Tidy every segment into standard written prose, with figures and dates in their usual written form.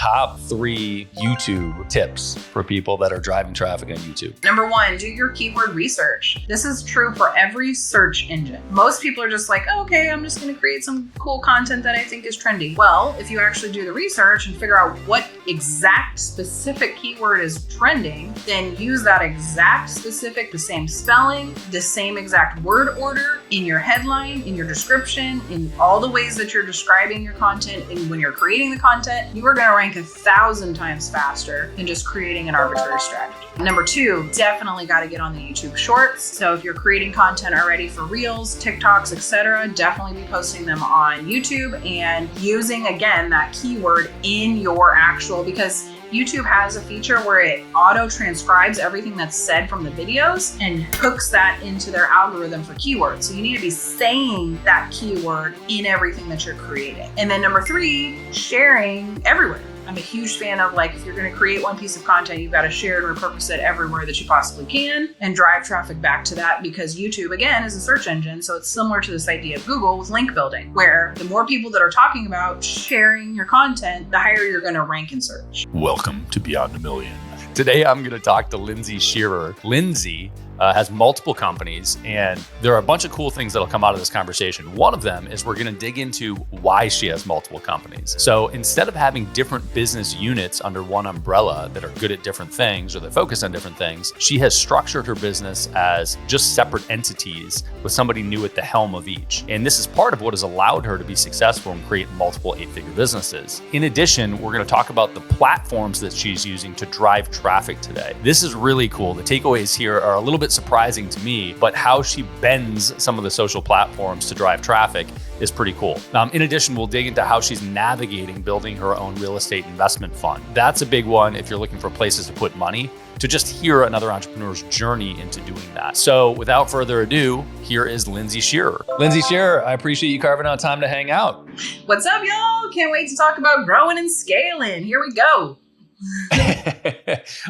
top 3 YouTube tips for people that are driving traffic on YouTube? Number 1, do your keyword research. This is true for every search engine. Most people are just like, oh, okay, I'm just going to create some cool content that I think is trendy. Well, if you actually do the research and figure out what exact specific keyword is trending, then use that exact specific, the same spelling, the same exact word order in your headline, in your description, in all the ways that you're describing your content. And when you're creating the content, you are going to rank 1,000 times faster than just creating an arbitrary strategy. Number 2, definitely got to get on the YouTube Shorts. So if you're creating content already for Reels, TikToks, etc., definitely be posting them on YouTube and using, again, that keyword in your actual, because YouTube has a feature where it auto transcribes everything that's said from the videos and hooks that into their algorithm for keywords. So you need to be saying that keyword in everything that you're creating. And then number 3, sharing everywhere. I'm a huge fan of, like, if you're going to create one piece of content, you've got to share it or repurpose it everywhere that you possibly can and drive traffic back to that, because YouTube, again, is a search engine. So it's similar to this idea of Google with link building, where the more people that are talking about sharing your content, the higher you're going to rank in search. Welcome to Beyond a Million. Today, I'm going to talk to Lindsay Shearer. Lindsay has multiple companies, and there are a bunch of cool things that'll come out of this conversation. One of them is we're going to dig into why she has multiple companies. So instead of having different business units under one umbrella that are good at different things or that focus on different things, she has structured her business as just separate entities with somebody new at the helm of each. And this is part of what has allowed her to be successful and create multiple 8-figure businesses. In addition, we're going to talk about the platforms that she's using to drive traffic today. This is really cool. The takeaways here are a little bit surprising to me, but how she bends some of the social platforms to drive traffic is pretty cool. In addition, we'll dig into how she's navigating building her own real estate investment fund. That's a big one if you're looking for places to put money, to just hear another entrepreneur's journey into doing that. So without further ado, here is Lindsay Shearer. Lindsay Shearer, I appreciate you carving out time to hang out. What's up, y'all? Can't wait to talk about growing and scaling. Here we go.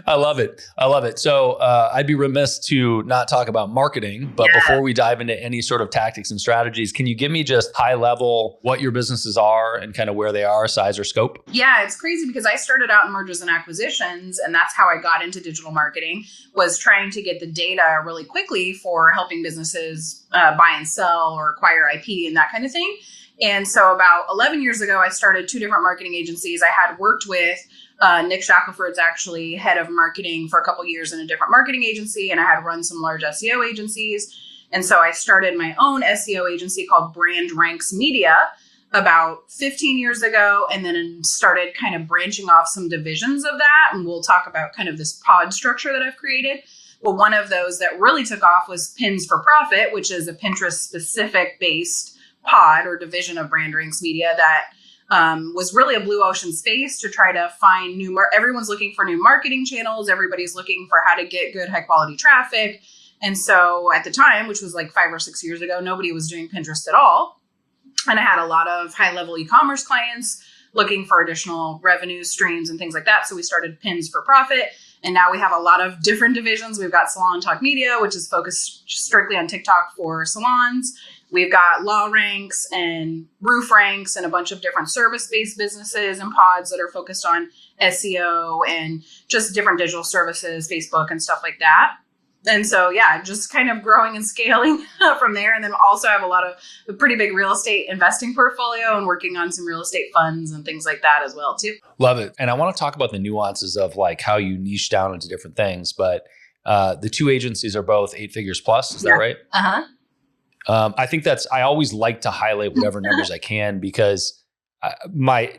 I love it. I love it. So I'd be remiss to not talk about marketing, but before we dive into any sort of tactics and strategies, can you give me just high level what your businesses are and kind of where they are, size or scope? Yeah, it's crazy because I started out in mergers and acquisitions, and that's how I got into digital marketing, was trying to get the data really quickly for helping businesses buy and sell or acquire IP and that kind of thing. And so about 11 years ago, I started 2 different marketing agencies. I had worked with Nick Shackelford's actually head of marketing for a couple years in a different marketing agency, and I had run some large SEO agencies. And so I started my own SEO agency called Brand Ranks Media about 15 years ago, and then started kind of branching off some divisions of that. And we'll talk about kind of this pod structure that I've created. Well, one of those that really took off was Pins for Profit, which is a Pinterest specific based pod or division of Brand Ranks Media that was really a blue ocean space to try to find everyone's looking for new marketing channels. Everybody's looking for how to get good, high quality traffic. And so at the time, which was like 5 or 6 years ago, nobody was doing Pinterest at all. And I had a lot of high level e-commerce clients looking for additional revenue streams and things like that. So we started Pins for Profit. And now we have a lot of different divisions. We've got Salon Talk Media, which is focused strictly on TikTok for salons. We've got Law Ranks and Roof Ranks and a bunch of different service-based businesses and pods that are focused on SEO and just different digital services, Facebook and stuff like that. And so, yeah, just kind of growing and scaling from there. And then also have a pretty big real estate investing portfolio and working on some real estate funds and things like that as well, too. Love it. And I want to talk about the nuances of like how you niche down into different things. But the 2 agencies are both 8 figures plus. Is that right? Uh-huh. I think I always like to highlight whatever numbers I can, because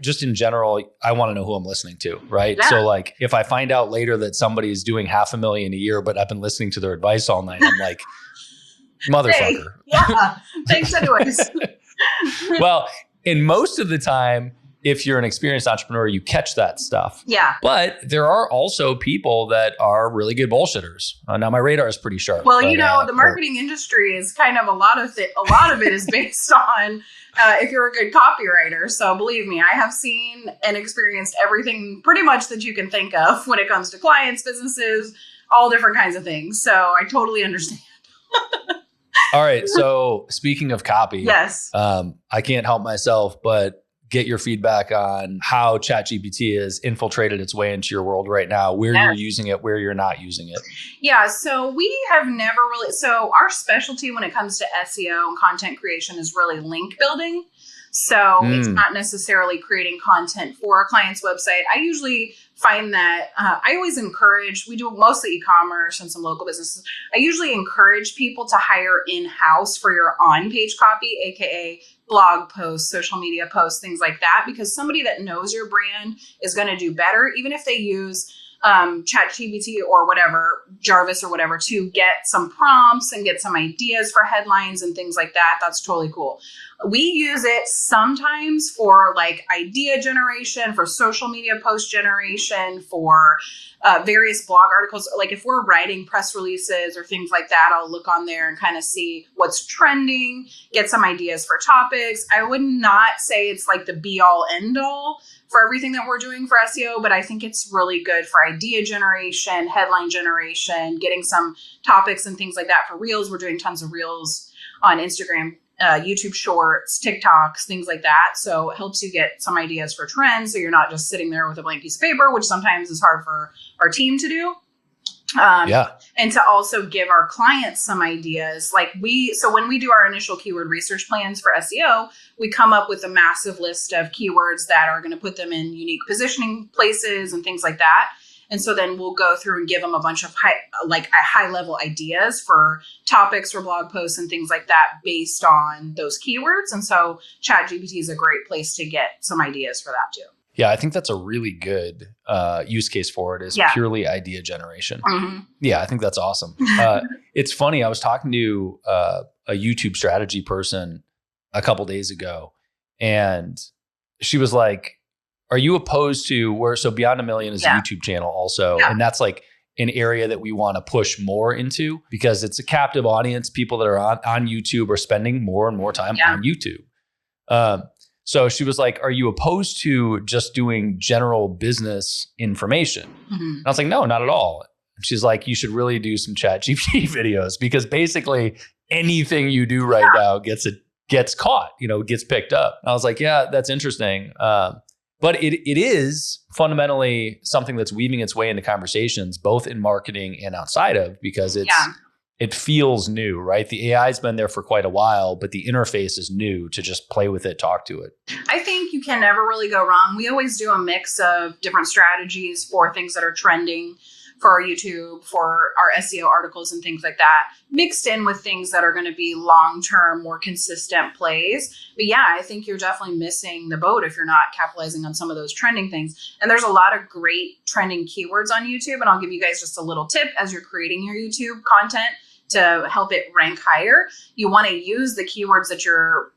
just in general, I want to know who I'm listening to, right? Yeah. So like if I find out later that somebody is doing $500,000 a year, but I've been listening to their advice all night, I'm like, motherfucker. Hey, yeah. Thanks anyways. Well, in most of the time, if you're an experienced entrepreneur, you catch that stuff. Yeah. But there are also people that are really good bullshitters. Now my radar is pretty sharp. Well, the marketing industry is kind of a lot of it is based on if you're a good copywriter. So believe me, I have seen and experienced everything pretty much that you can think of when it comes to clients, businesses, all different kinds of things. So I totally understand. All right. So speaking of copy, yes, I can't help myself, but get your feedback on how ChatGPT has infiltrated its way into your world right now, where you're using it, where you're not using it. Yeah, so we have never really, so our specialty when it comes to SEO and content creation is really link building. So it's not necessarily creating content for a client's website. I usually find that I always encourage, we do mostly e-commerce and some local businesses. I usually encourage people to hire in-house for your on-page copy, AKA blog posts, social media posts, things like that, because somebody that knows your brand is going to do better, even if they use ChatGPT or whatever, Jarvis or whatever, to get some prompts and get some ideas for headlines and things like that. That's totally cool. We use it sometimes for like idea generation, for social media post generation, for various blog articles. Like if we're writing press releases or things like that, I'll look on there and kind of see what's trending, get some ideas for topics. I would not say it's like the be all end all for everything that we're doing for SEO, but I think it's really good for idea generation, headline generation, getting some topics and things like that for reels. We're doing tons of reels on Instagram, YouTube shorts, TikToks, things like that. So it helps you get some ideas for trends. So you're not just sitting there with a blank piece of paper, which sometimes is hard for our team to do. And to also give our clients some ideas. So when we do our initial keyword research plans for SEO, we come up with a massive list of keywords that are going to put them in unique positioning places and things like that. And so then we'll go through and give them a bunch of high level ideas for topics for blog posts and things like that based on those keywords. And so ChatGPT is a great place to get some ideas for that too. Yeah, I think that's a really good use case for it is purely idea generation. Yeah, I think that's awesome. It's funny. I was talking to a YouTube strategy person a couple days ago, and she was like, are you opposed to so Beyond a Million is a YouTube channel also. And that's like an area that we want to push more into because it's a captive audience. People that are on YouTube are spending more and more time on YouTube. So she was like, are you opposed to just doing general business information? And I was like, no, not at all. She's like, you should really do some ChatGPT videos because basically anything you do right now gets caught, gets picked up. And I was like, yeah, that's interesting. But it is fundamentally something that's weaving its way into conversations, both in marketing and outside of, because it feels new, right? The AI's been there for quite a while, but the interface is new to just play with it, talk to it. I think you can never really go wrong. We always do a mix of different strategies for things that are trending for our YouTube, for our SEO articles and things like that, mixed in with things that are going to be long-term, more consistent plays. But yeah, I think you're definitely missing the boat if you're not capitalizing on some of those trending things. And there's a lot of great trending keywords on YouTube. And I'll give you guys just a little tip as you're creating your YouTube content to help it rank higher. You want to use the keywords that you're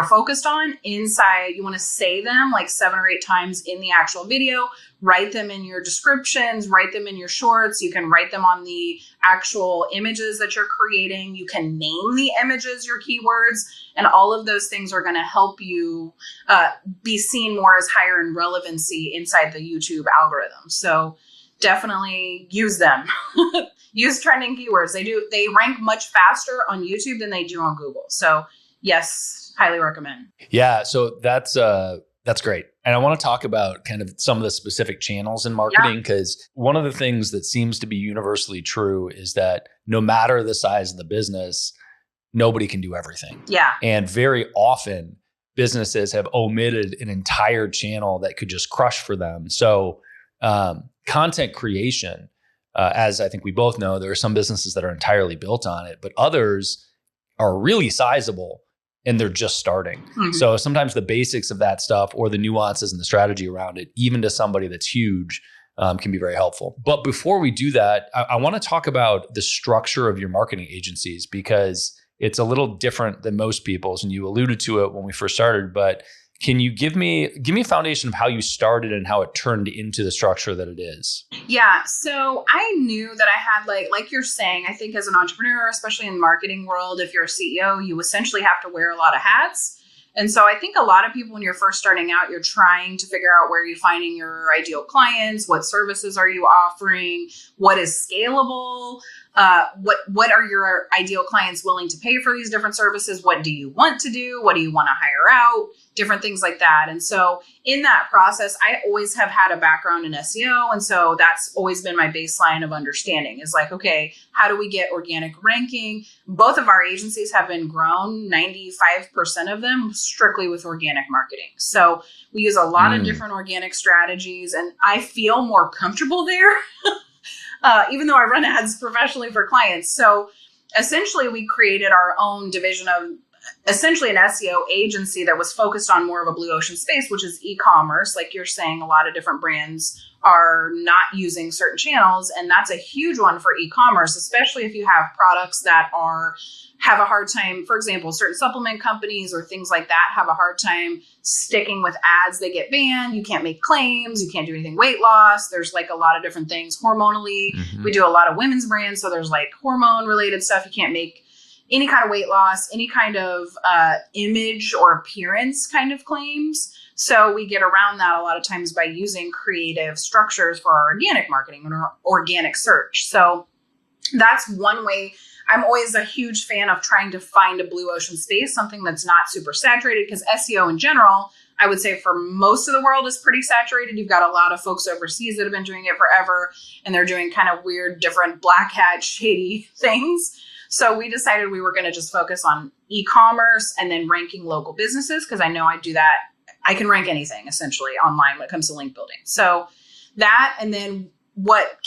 focused on inside. You want to say them like 7 or 8 times in the actual video, write them in your descriptions, write them in your shorts. You can write them on the actual images that you're creating. You can name the images your keywords, and all of those things are going to help you be seen more as higher in relevancy inside the YouTube algorithm. So definitely use them. Use trending keywords. They rank much faster on YouTube than they do on Google. So yes, highly recommend. Yeah. So that's great. And I want to talk about kind of some of the specific channels in marketing, because one of the things that seems to be universally true is that no matter the size of the business, nobody can do everything. Yeah. And very often businesses have omitted an entire channel that could just crush for them. So content creation, as I think we both know, there are some businesses that are entirely built on it, but others are really sizable and they're just starting. So sometimes the basics of that stuff or the nuances and the strategy around it, even to somebody that's huge, can be very helpful. But before we do that, I want to talk about the structure of your marketing agencies, because it's a little different than most people's. And you alluded to it when we first started, but can you give me a foundation of how you started and how it turned into the structure that it is? Yeah. So I knew that I had like you're saying, I think as an entrepreneur, especially in the marketing world, if you're a CEO, you essentially have to wear a lot of hats. And so I think a lot of people, when you're first starting out, you're trying to figure out where you're finding your ideal clients, what services are you offering, what is scalable, What are your ideal clients willing to pay for these different services? What do you want to do? What do you want to hire out? Different things like that. And so in that process, I always have had a background in SEO. And so that's always been my baseline of understanding is like, okay, how do we get organic ranking? Both of our agencies have been grown, 95% of them strictly with organic marketing. So we use a lot of different organic strategies, and I feel more comfortable there. Even though I run ads professionally for clients. So essentially we created our own division of essentially an SEO agency that was focused on more of a blue ocean space, which is e-commerce. Like you're saying, a lot of different brands are not using certain channels. And that's a huge one for e-commerce, especially if you have products that have a hard time. For example, certain supplement companies or things like that have a hard time sticking with ads. They get banned. You can't make claims. You can't do anything weight loss. There's like a lot of different things hormonally. We do a lot of women's brands. So there's like hormone related stuff. You can't make any kind of weight loss, any kind of image or appearance kind of claims. So we get around that a lot of times by using creative structures for our organic marketing and our organic search. So that's one way. I'm always a huge fan of trying to find a blue ocean space, something that's not super saturated, because SEO in general, I would say for most of the world is pretty saturated. You've got a lot of folks overseas that have been doing it forever, and they're doing kind of weird, different black hat, shady things. So we decided we were going to just focus on e-commerce and then ranking local businesses, because I know I do that. I can rank anything essentially online when it comes to link building. So that, and then what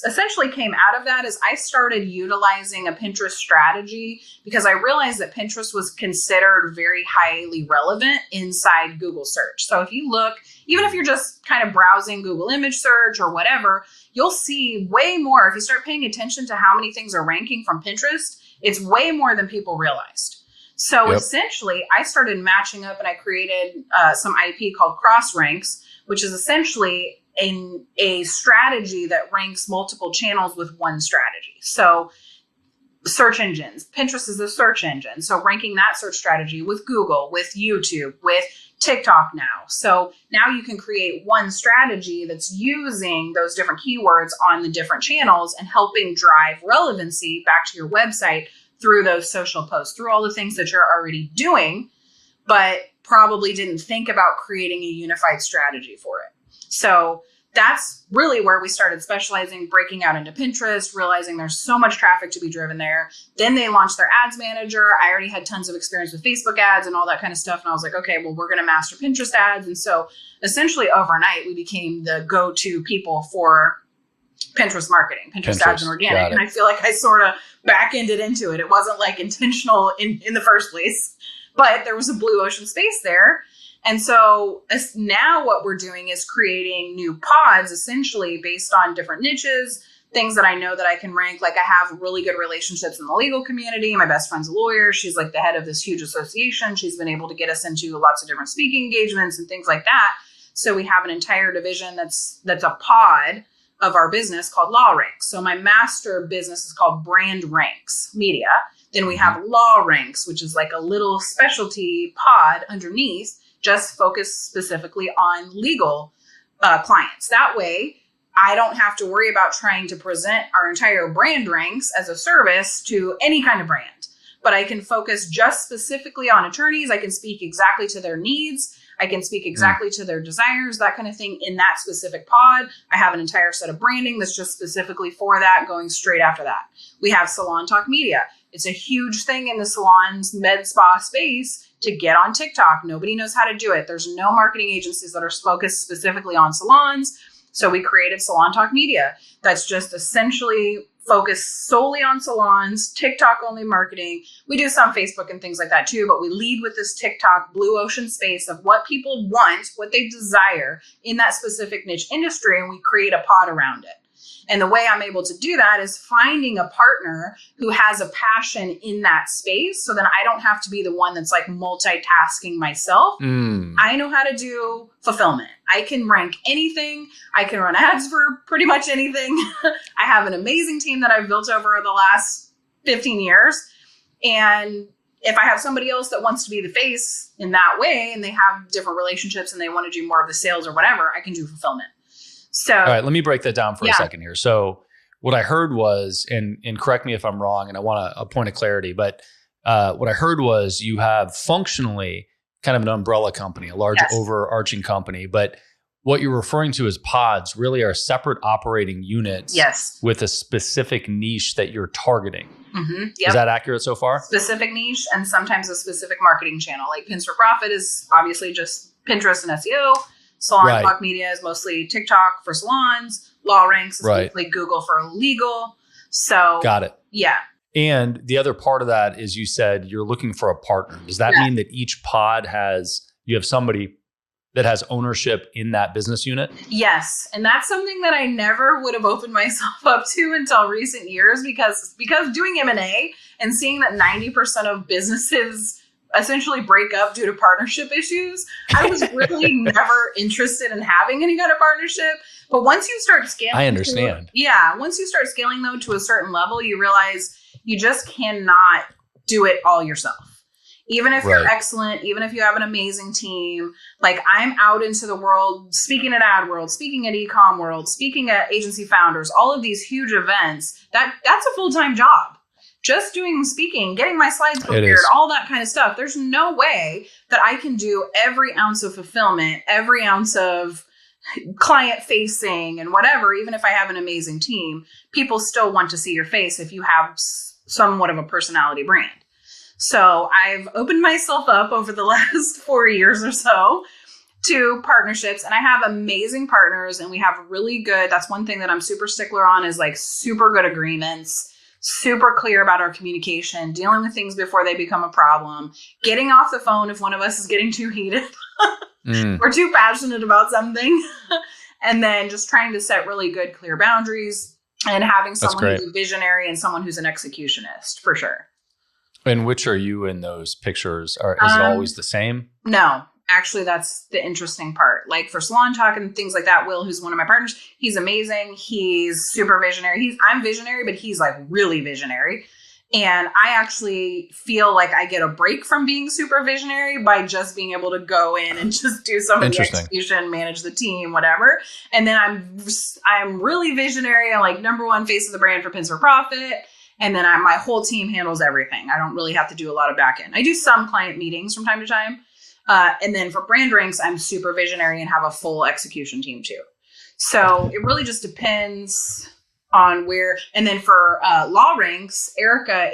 essentially came out of that is I started utilizing a Pinterest strategy, because I realized that Pinterest was considered very highly relevant inside Google search. So if you look, even if you're just kind of browsing Google image search or whatever, you'll see way more. If you start paying attention to how many things are ranking from Pinterest, it's way more than people realized. So essentially, I started matching up, and I created some IP called cross ranks, which is essentially a strategy that ranks multiple channels with one strategy. So search engines, Pinterest is a search engine. So ranking that search strategy with Google, with YouTube, with TikTok now. So now you can create one strategy that's using those different keywords on the different channels and helping drive relevancy back to your website through those social posts, through all the things that you're already doing, but probably didn't think about creating a unified strategy for it. So that's really where we started specializing, breaking out into Pinterest, realizing there's so much traffic to be driven there. Then they launched their ads manager. I already had tons of experience with Facebook ads and all that kind of stuff. And I was like, okay, well, we're going to master Pinterest ads. And so essentially overnight, we became the go-to people for Pinterest marketing, Pinterest ads and organic. And I feel like I sort of back-ended into it. It wasn't like intentional in the first place, but there was a blue ocean space there. And so now what we're doing is creating new pods, essentially based on different niches, things that I know that I can rank. Like I have really good relationships in the legal community. My best friend's a lawyer. She's like the head of this huge association. She's been able to get us into lots of different speaking engagements and things like that. So we have an entire division that's a pod of our business called Law Ranks. So my master business is called Brand Ranks Media. Then we have Law Ranks, which is like a little specialty pod underneath, just focused specifically on legal clients. That way, I don't have to worry about trying to present our entire brand ranks as a service to any kind of brand, but I can focus just specifically on attorneys. I can speak exactly to their needs. I can speak exactly to their desires, that kind of thing in that specific pod. I have an entire set of branding that's just specifically for that, going straight after that. We have Salon Talk Media. It's a huge thing in the salons, med spa space to get on TikTok. Nobody knows how to do it. There's no marketing agencies that are focused specifically on salons. So we created Salon Talk Media. That's just essentially focused solely on salons, TikTok only marketing. We do some Facebook and things like that too, but we lead with this TikTok blue ocean space of what people want, what they desire in that specific niche industry, and we create a pod around it. And the way I'm able to do that is finding a partner who has a passion in that space, so then I don't have to be the one that's like multitasking myself. I know how to do fulfillment. I can rank anything. I can run ads for pretty much anything. I have an amazing team that I've built over the last 15 years. And if I have somebody else that wants to be the face in that way, and they have different relationships and they want to do more of the sales or whatever, I can do fulfillment. So, all right, let me break that down for a second here. So what I heard was, and correct me if I'm wrong, and I want a point of clarity, but what I heard was you have functionally kind of an umbrella company, a large overarching company, but what you're referring to as pods really are separate operating units with a specific niche that you're targeting. Mm-hmm. Yep. Is that accurate so far? Specific niche and sometimes a specific marketing channel. Like Pins for Profit is obviously just Pinterest and SEO. Salon Talk Media is mostly TikTok for salons. Law Ranks is mostly Google for legal. So got it. Yeah. And the other part of that is you said you're looking for a partner. Does that mean that each pod you have somebody that has ownership in that business unit? Yes. And that's something that I never would have opened myself up to until recent years because doing M&A and seeing that 90% of businesses essentially break up due to partnership issues, I was really never interested in having any kind of partnership. But once you start scaling, I understand. Once you start scaling though to a certain level, you realize you just cannot do it all yourself. Even if you're excellent, even if you have an amazing team, like I'm out into the world, speaking at AdWorld, speaking at Ecom World, speaking at Agency Founders, all of these huge events, that's a full-time job. Just doing speaking, getting my slides prepared, all that kind of stuff. There's no way that I can do every ounce of fulfillment, every ounce of client facing and whatever, even if I have an amazing team. People still want to see your face if you have somewhat of a personality brand. So I've opened myself up over the last 4 years or so to partnerships, and I have amazing partners, and we have really good, that's one thing that I'm super stickler on, is like super good agreements, super clear about our communication, dealing with things before they become a problem, getting off the phone if one of us is getting too heated or too passionate about something, and then just trying to set really good, clear boundaries and having someone who's a visionary and someone who's an executionist for sure. And which are you in those pictures? Is it always the same? No, actually, that's the interesting part. Like for Salon Talk and things like that, Will, who's one of my partners, he's amazing. He's super visionary. I'm visionary, but he's like really visionary. And I actually feel like I get a break from being super visionary by just being able to go in and just do some of the execution, manage the team, whatever. And then I'm really visionary. I'm like #1 face of the brand for Pins for Profit. And then my whole team handles everything. I don't really have to do a lot of back end. I do some client meetings from time to time. And then for Brand Ranks, I'm super visionary and have a full execution team too. So it really just depends on where. And then for Law Ranks, Erica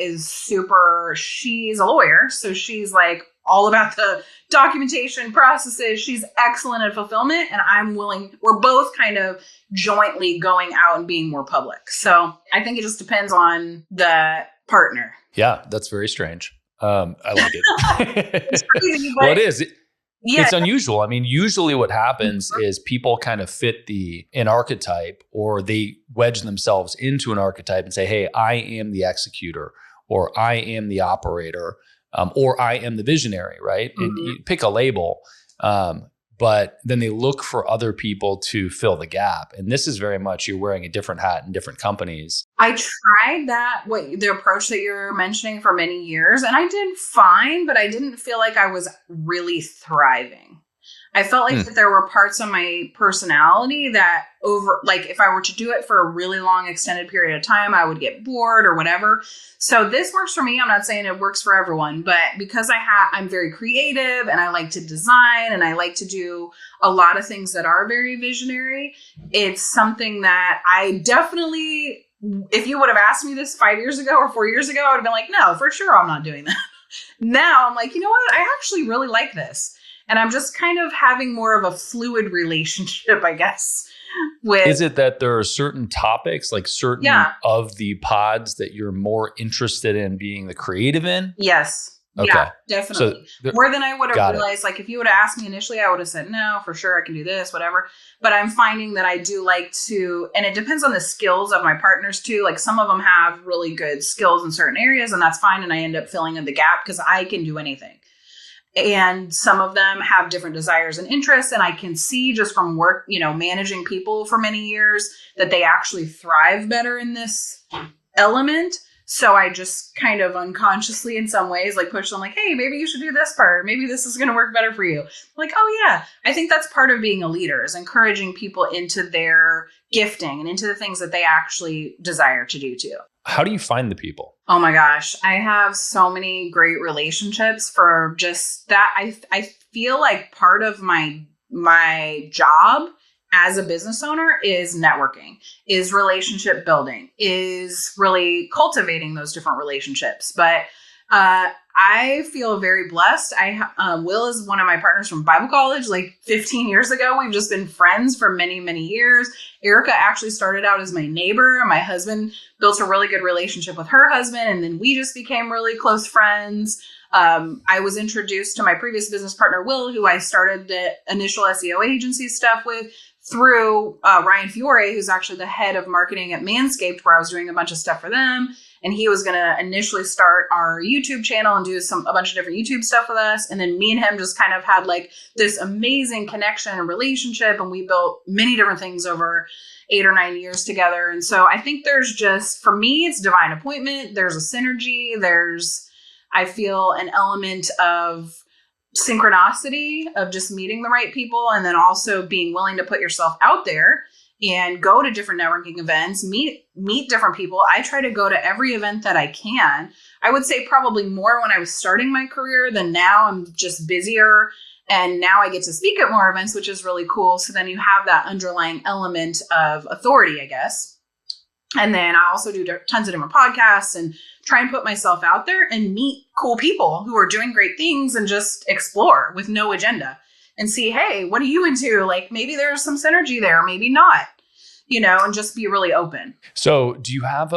she's a lawyer. So she's like all about the documentation processes. She's excellent at fulfillment, and we're both kind of jointly going out and being more public. So I think it just depends on the partner. Yeah, that's very strange. I like it. It's crazy, but well, it is. It's unusual. I mean, usually what happens is people kind of fit an archetype, or they wedge themselves into an archetype and say, hey, I am the executor, or I am the operator, or I am the visionary, right? And you pick a label, but then they look for other people to fill the gap. And this is very much you're wearing a different hat in different companies. I tried the approach that you're mentioning for many years, and I did fine, but I didn't feel like I was really thriving. I felt like that there were parts of my personality that if I were to do it for a really long extended period of time, I would get bored or whatever. So this works for me. I'm not saying it works for everyone, but because I'm very creative and I like to design and I like to do a lot of things that are very visionary, it's something that I definitely, if you would have asked me this 5 years ago or 4 years ago, I would have been like, no, for sure, I'm not doing that. Now I'm like, you know what? I actually really like this. And I'm just kind of having more of a fluid relationship, I guess. Is it that there are certain topics, like certain of the pods that you're more interested in being the creative in? Yes. Okay. Yeah, definitely. So more than I would have realized. Like if you would have asked me initially, I would have said, no, for sure, I can do this, whatever. But I'm finding that I do like to, and it depends on the skills of my partners too. Like some of them have really good skills in certain areas, and that's fine. And I end up filling in the gap because I can do anything. And some of them have different desires and interests. And I can see just from work, managing people for many years, that they actually thrive better in this element. So I just kind of unconsciously in some ways like push them like, hey, maybe you should do this part. Maybe this is going to work better for you. Like, oh yeah, I think that's part of being a leader is encouraging people into their gifting and into the things that they actually desire to do too. How do you find the people? Oh my gosh, I have so many great relationships for just that. I feel like part of my job as a business owner is networking, is relationship building, is really cultivating those different relationships. But I feel very blessed. Will is one of my partners from Bible college, like 15 years ago. We've just been friends for many, many years. Erica actually started out as my neighbor. My husband built a really good relationship with her husband, and then we just became really close friends. I was introduced to my previous business partner, Will, who I started the initial SEO agency stuff with, through Ryan Fiore, who's actually the head of marketing at Manscaped, where I was doing a bunch of stuff for them. And he was going to initially start our YouTube channel and do a bunch of different YouTube stuff with us. And then me and him just kind of had like this amazing connection and relationship. And we built many different things over 8 or 9 years together. And so I think there's just, for me, it's divine appointment. There's a synergy. I feel an element of synchronicity of just meeting the right people, and then also being willing to put yourself out there and go to different networking events, meet different people. I try to go to every event that I can. I would say probably more when I was starting my career than now. I'm just busier, and now I get to speak at more events, which is really cool. So then you have that underlying element of authority, I guess. And then I also do tons of different podcasts and try and put myself out there and meet cool people who are doing great things and just explore with no agenda and see, hey, what are you into? Like maybe there's some synergy there, maybe not, and just be really open. So do you have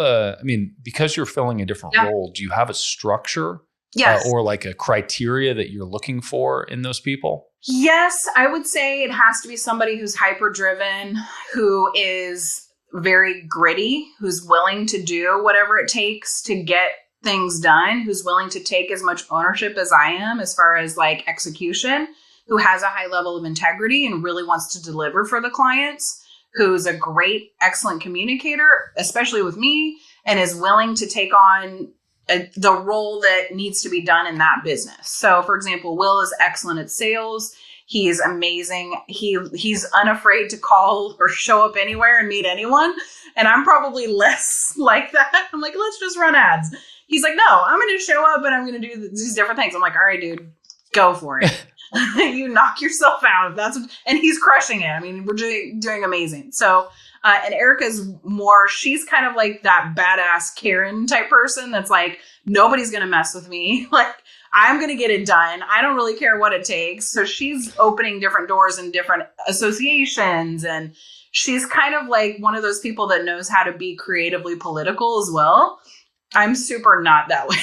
because you're filling a different role, do you have a structure or like a criteria that you're looking for in those people? Yes, I would say it has to be somebody who's hyper driven, who is very gritty, who's willing to do whatever it takes to get things done, who's willing to take as much ownership as I am as far as like execution, who has a high level of integrity and really wants to deliver for the clients, who's a great, excellent communicator, especially with me, and is willing to take on the role that needs to be done in that business. So for example, Will is excellent at sales. He's amazing. He's unafraid to call or show up anywhere and meet anyone. And I'm probably less like that. I'm like, let's just run ads. He's like, no, I'm going to show up and I'm going to do these different things. I'm like, all right, dude, go for it. You knock yourself out. And he's crushing it. I mean, we're doing amazing. So, and Erica's she's kind of like that badass Karen type person that's like, nobody's going to mess with me. Like, I'm going to get it done. I don't really care what it takes. So she's opening different doors in different associations. And she's kind of like one of those people that knows how to be creatively political as well. I'm super not that way.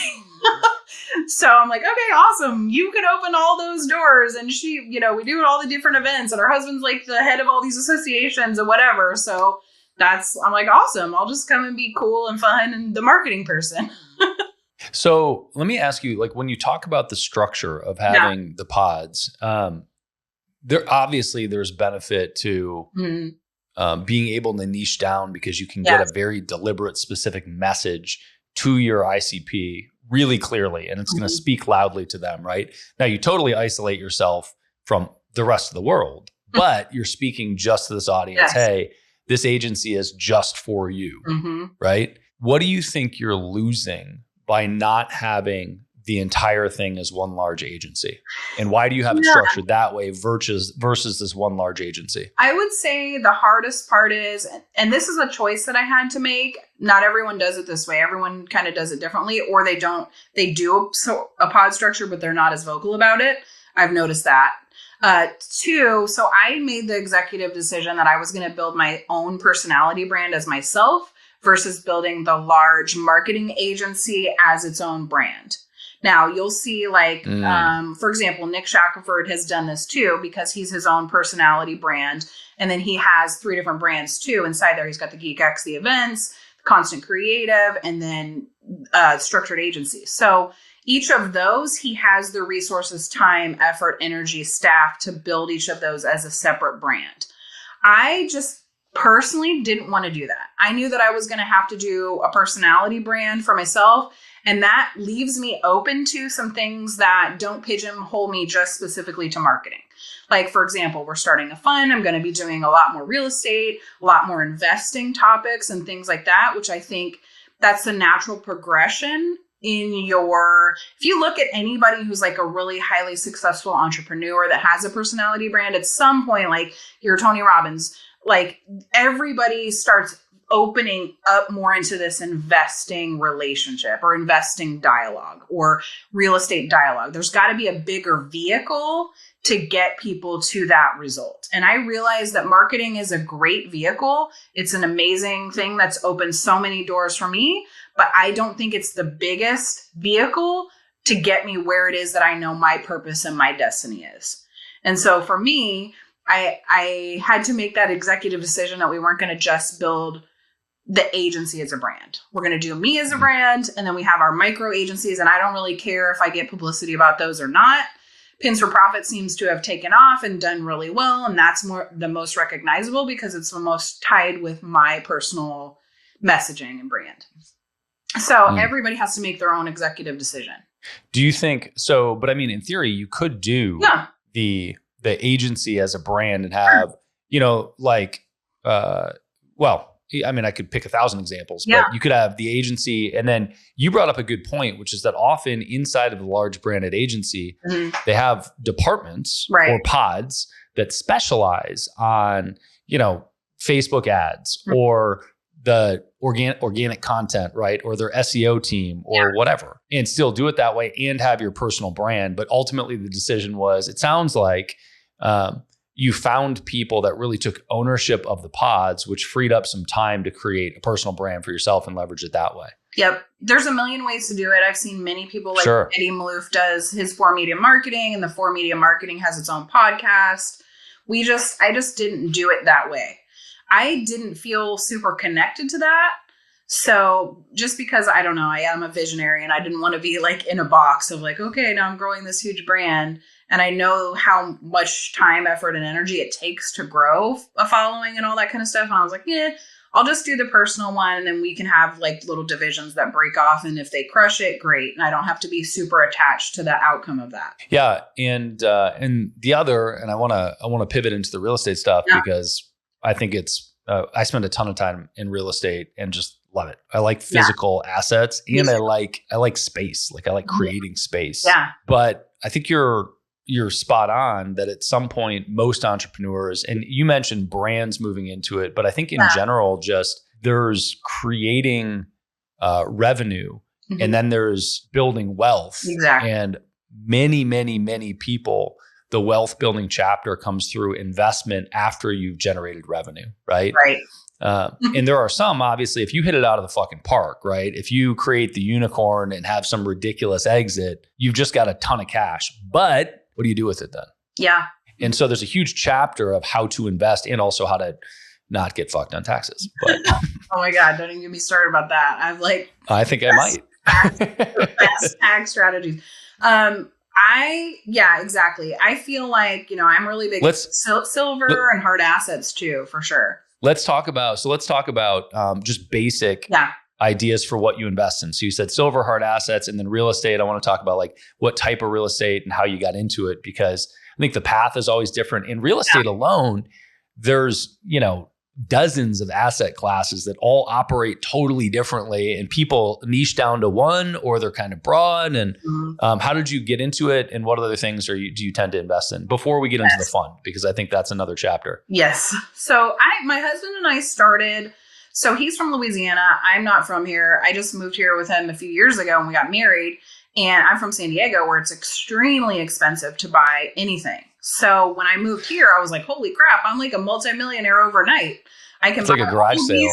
So I'm like, okay, awesome. You can open all those doors. And she, we do all the different events, and her husband's like the head of all these associations and whatever. So I'm like, awesome. I'll just come and be cool and fun and the marketing person. So let me ask you, like when you talk about the structure of having the pods, there's benefit to being able to niche down, because you can get a very deliberate, specific message to your ICP really clearly, and it's going to speak loudly to them, right? Now you totally isolate yourself from the rest of the world, but you're speaking just to this audience. Yes. Hey, this agency is just for you, right? What do you think you're losing by not having the entire thing as one large agency? And why do you have it structured that way versus this one large agency? I would say the hardest part is, and this is a choice that I had to make, not everyone does it this way. Everyone kind of does it differently, or they do a pod structure, but they're not as vocal about it. I've noticed that. Two, so I made the executive decision that I was going to build my own personality brand as myself versus building the large marketing agency as its own brand. Now you'll see for example, Nick Shackelford has done this too, because he's his own personality brand. And then he has 3 different brands too. Inside there, he's got the GeekX, the events, Constant Creative, and then Structured Agency. So each of those, he has the resources, time, effort, energy, staff to build each of those as a separate brand. I just personally didn't want to do that. I knew that I was going to have to do a personality brand for myself. And that leaves me open to some things that don't pigeonhole me just specifically to marketing. Like, for example, we're starting a fund. I'm going to be doing a lot more real estate, a lot more investing topics and things like that, which I think that's the natural progression if you look at anybody who's like a really highly successful entrepreneur that has a personality brand, at some point, like you're Tony Robbins, like everybody starts opening up more into this investing relationship or investing dialogue or real estate dialogue. There's got to be a bigger vehicle to get people to that result. And I realize that marketing is a great vehicle. It's an amazing thing that's opened so many doors for me, but I don't think it's the biggest vehicle to get me where it is that I know my purpose and my destiny is. And so for me, I had to make that executive decision that we weren't going to just build the agency as a brand. We're going to do me as a brand, and then we have our micro agencies, and I don't really care if I get publicity about those or not. Pins for Profit seems to have taken off and done really well, and that's the most recognizable because it's the most tied with my personal messaging and brand. So everybody has to make their own executive decision. Do you think so? But I mean, in theory, you could do the agency as a brand and have, I mean, I could pick 1,000 examples, but you could have the agency. And then you brought up a good point, which is that often inside of a large branded agency, they have departments or pods that specialize on, Facebook ads or the organic content, right? Or their SEO team or whatever, and still do it that way and have your personal brand. But ultimately the decision was, it sounds like, you found people that really took ownership of the pods, which freed up some time to create a personal brand for yourself and leverage it that way. Yep. There's a million ways to do it. I've seen many people like Eddie Malouf does his 4 Media Marketing, and the 4 Media Marketing has its own podcast. I just didn't do it that way. I didn't feel super connected to that. So just because I am a visionary and I didn't want to be like in a box of like, okay, now I'm growing this huge brand. And I know how much time, effort, and energy it takes to grow a following and all that kind of stuff. And I was like, I'll just do the personal one. And then we can have like little divisions that break off. And if they crush it, great. And I don't have to be super attached to the outcome of that. Yeah. And the other, and I want to pivot into the real estate stuff because I think it's, I spend a ton of time in real estate and just love it. I like physical assets and I like space. Like I like creating space. Yeah. But I think you're spot on that at some point, most entrepreneurs, and you mentioned brands moving into it, but I think in general, just there's creating revenue and then there's building wealth. Exactly. And many, many, many people, the wealth building chapter comes through investment after you've generated revenue, right? Right. And there are some, obviously, if you hit it out of the fucking park, right? If you create the unicorn and have some ridiculous exit, you've just got a ton of cash. But what do you do with it then? Yeah. And so there's a huge chapter of how to invest and also how to not get fucked on taxes. But oh my God, don't even get me started about that. I think I might. Best tax strategies. Exactly. I feel like, I'm really big silver and hard assets too, for sure. Let's talk about just basic ideas for what you invest in. So you said silver, hard assets, and then real estate. I want to talk about like what type of real estate and how you got into it, because I think the path is always different. In real estate alone, there's, dozens of asset classes that all operate totally differently, and people niche down to one, or they're kind of broad. And how did you get into it, and what other things do you tend to invest in before we get into the fund? Because I think that's another chapter. Yes. So my husband and I started. So he's from Louisiana. I'm not from here. I just moved here with him a few years ago and we got married. And I'm from San Diego, where it's extremely expensive to buy anything. So when I moved here, I was like, holy crap, I'm like a multimillionaire overnight. I can buy like a garage sale.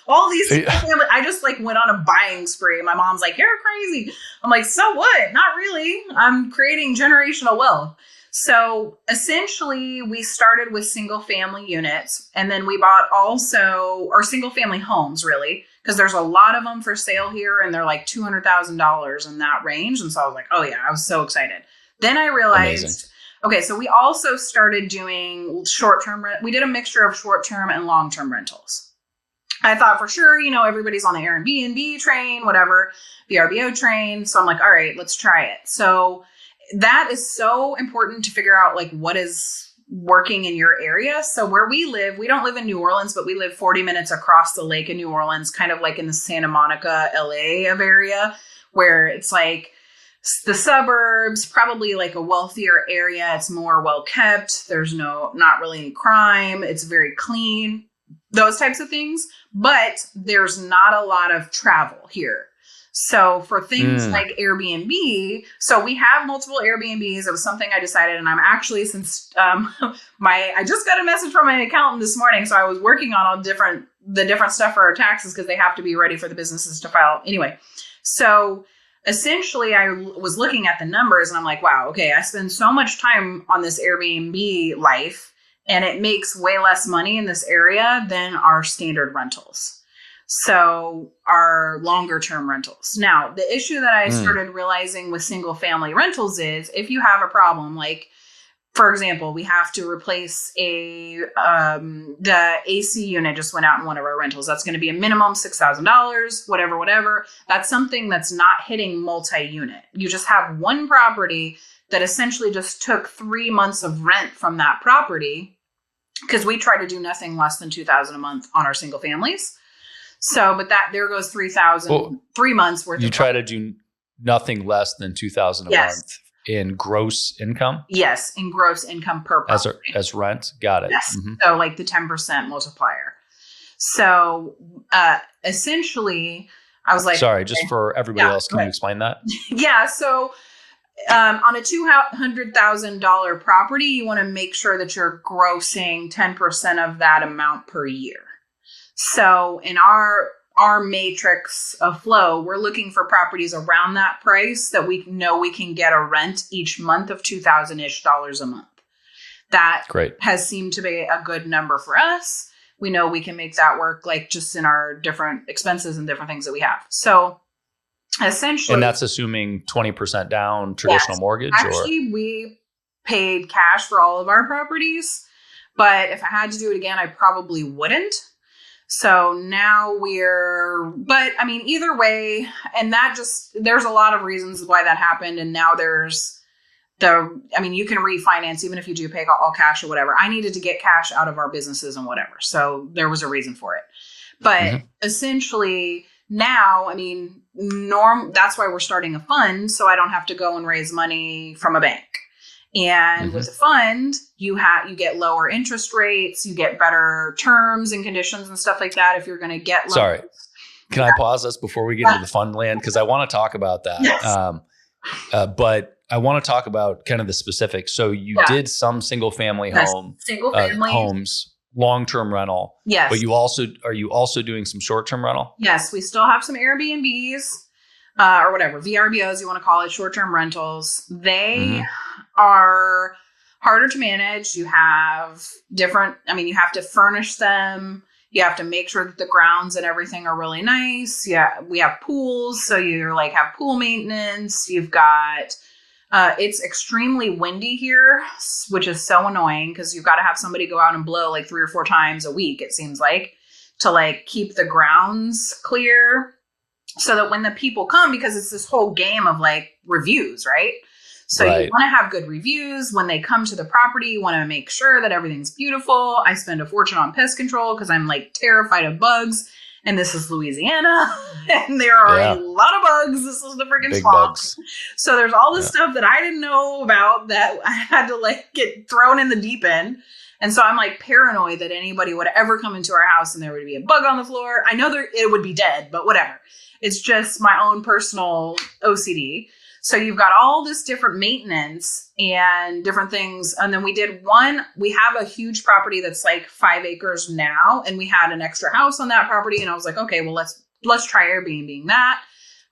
All these I just like went on a buying spree. My mom's like, you're crazy. I'm like, so what? Not really. I'm creating generational wealth. So essentially we started with single family units, and then we bought or single family homes, really, because there's a lot of them for sale here and they're like $200,000 in that range. And so I was like, oh yeah, I was so excited. Then I realized Okay, so we also started doing short-term rent. We did a mixture of short-term and long-term rentals. I thought for sure, everybody's on the Airbnb train, whatever, VRBO train. So I'm like, all right, let's try it. So that is so important to figure out like what is working in your area. So where we live, we don't live in New Orleans, but we live 40 minutes across the lake in New Orleans, kind of like in the Santa Monica, LA area, where it's like the suburbs, probably like a wealthier area. It's more well kept. There's not really any crime. It's very clean, those types of things. But there's not a lot of travel here. So for things like Airbnb, so we have multiple Airbnbs. It was something I decided, and I'm actually, since I just got a message from my accountant this morning, so I was working on the different stuff for our taxes because they have to be ready for the businesses to file. Anyway, so essentially I was looking at the numbers and I'm like, wow, okay, I spend so much time on this Airbnb life and it makes way less money in this area than our standard rentals. So our longer term rentals. Now, the issue that I started realizing with single family rentals is if you have a problem, like for example, we have to replace the AC unit just went out in one of our rentals. That's going to be a minimum $6,000, whatever. That's something that's not hitting multi-unit. You just have one property that essentially just took 3 months of rent from that property because we try to do nothing less than $2,000 a month on our single families. So, but there goes 3,000, 3 months worth. You try to do nothing less than 2,000 a month in gross income. Yes, in gross income per property. As rent. Got it. Yes. Mm-hmm. So like the 10% multiplier. So essentially, I was like, sorry, just for everybody else, can you explain that? Yeah. So on a $200,000 property, you want to make sure that you're grossing 10% of that amount per year. So in our matrix of flow, we're looking for properties around that price that we know we can get a rent each month of $2,000-ish a month. That has seemed to be a good number for us. We know we can make that work like just in our different expenses and different things that we have. So essentially. And that's assuming 20% down traditional mortgage? Actually, we paid cash for all of our properties, but if I had to do it again, I probably wouldn't. So now but I mean, either way, and there's a lot of reasons why that happened. And now you can refinance even if you do pay all cash or whatever. I needed to get cash out of our businesses and whatever. So there was a reason for it. But essentially now, I mean, that's why we're starting a fund. So I don't have to go and raise money from a bank. And with a fund, you get lower interest rates, you get better terms and conditions and stuff like that. If you're going to get loans. Sorry, can I pause this before we get into the fund land? Because I want to talk about that. Yes. But I want to talk about kind of the specifics. So you did some single family homes, long-term rental. Yes. But are you also doing some short-term rental? Yes, we still have some Airbnbs. Or whatever, VRBOs you want to call it, short-term rentals. They are harder to manage. You have you have to furnish them. You have to make sure that the grounds and everything are really nice. Yeah, we have pools. So you're like have pool maintenance. You've got, it's extremely windy here, which is so annoying because you've got to have somebody go out and blow like 3 or 4 times a week, it seems like, to like keep the grounds clear. So that when the people come, because it's this whole game of like reviews, right? So you want to have good reviews. When they come to the property, you want to make sure that everything's beautiful. I spend a fortune on pest control because I'm like terrified of bugs. And this is Louisiana. And there are a lot of bugs. This is the freaking swamp. Bugs. So there's all this stuff that I didn't know about that I had to like get thrown in the deep end. And so I'm like paranoid that anybody would ever come into our house and there would be a bug on the floor. I know it would be dead, but whatever. It's just my own personal OCD. So you've got all this different maintenance and different things. And then we have a huge property that's like 5 acres now. And we had an extra house on that property. And I was like, okay, well, let's try Airbnb that.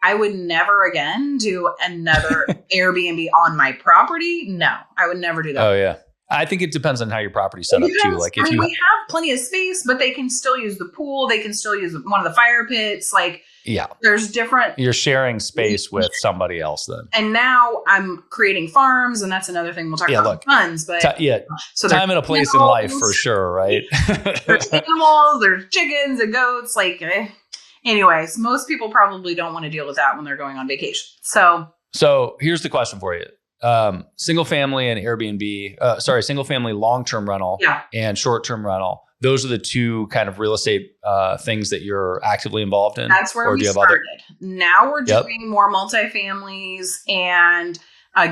I would never again do another Airbnb on my property. No, I would never do that. Oh yeah. I think it depends on how your property's set up too. Like if we have plenty of space, but they can still use the pool. They can still use one of the fire pits. Like, yeah, there's different. You're sharing space with somebody else then. And now I'm creating farms, and that's another thing we'll talk about funds. But so time and a place in life for sure, right? There's animals, there's chickens and goats. Like, anyways, most people probably don't want to deal with that when they're going on vacation. So here's the question for you. Single family and Airbnb, single family long-term rental and short-term rental. Those are the two kind of real estate things that you're actively involved in. That's where we started. Now we're doing more multifamilies and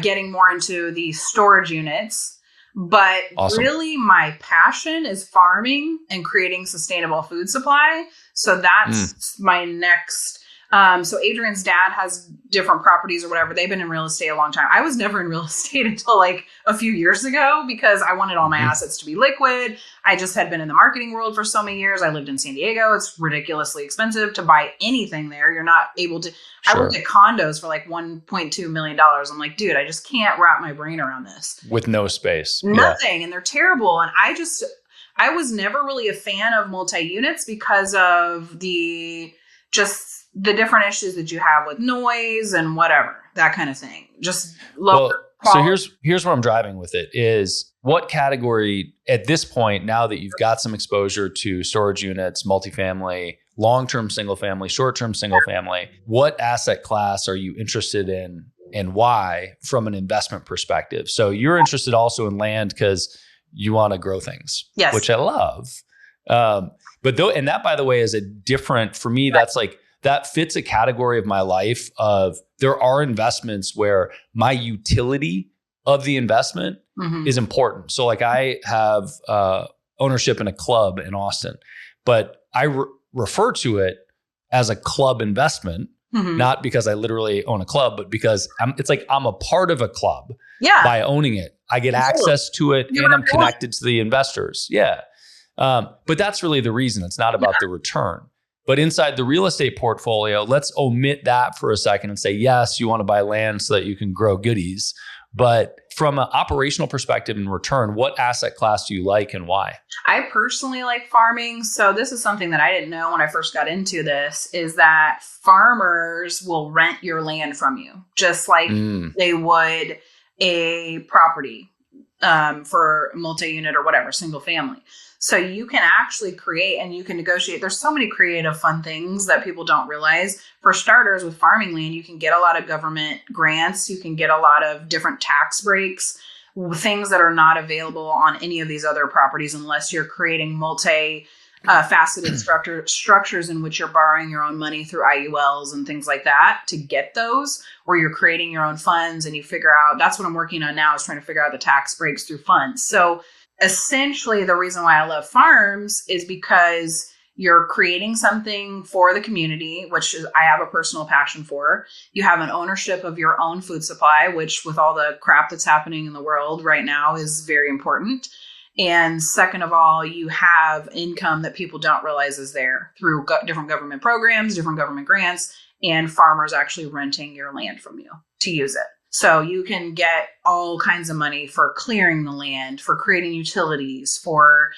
getting more into the storage units. But really my passion is farming and creating sustainable food supply. So that's my next. So Adrian's dad has different properties or whatever. They've been in real estate a long time. I was never in real estate until like a few years ago because I wanted all my assets to be liquid. I just had been in the marketing world for so many years. I lived in San Diego. It's ridiculously expensive to buy anything there. You're not able to. Sure. I looked at condos for like $1.2 million. I'm like, dude, I just can't wrap my brain around this. With no space. Nothing. Yeah. And they're terrible. And I was never really a fan of multi-units because of the different issues that you have with noise and whatever, that kind of thing. Just lower quality. So here's where I'm driving with it is what category at this point, now that you've got some exposure to storage units, multifamily, long-term single family, short-term single family, what asset class are you interested in and why from an investment perspective? So you're interested also in land because you want to grow things, which I love. And that, by the way, is a different, for me, that's like, that fits a category of my life of there are investments where my utility of the investment is important. So like I have ownership in a club in Austin, but I refer to it as a club investment, not because I literally own a club, but because it's like I'm a part of a club by owning it. I get access to it and I'm connected to the investors. But that's really the reason. It's not about the return. But inside the real estate portfolio, let's omit that for a second and say, yes, you want to buy land so that you can grow goodies. But from an operational perspective and return, what asset class do you like and why? I personally like farming. So this is something that I didn't know when I first got into this, is that farmers will rent your land from you, just like they would a property for multi-unit or whatever, single family. So you can actually create and you can negotiate. There's so many creative, fun things that people don't realize. For starters, with farming land, you can get a lot of government grants. You can get a lot of different tax breaks, things that are not available on any of these other properties unless you're creating faceted structures in which you're borrowing your own money through IULs and things like that to get those, or you're creating your own funds and you figure out, that's what I'm working on now, is trying to figure out the tax breaks through funds. So essentially, the reason why I love farms is because you're creating something for the community, which is, I have a personal passion for. You have an ownership of your own food supply, which with all the crap that's happening in the world right now is very important. And second of all, you have income that people don't realize is there through different government programs, different government grants, and farmers actually renting your land from you to use it. So you can get all kinds of money for clearing the land, for creating utilities, for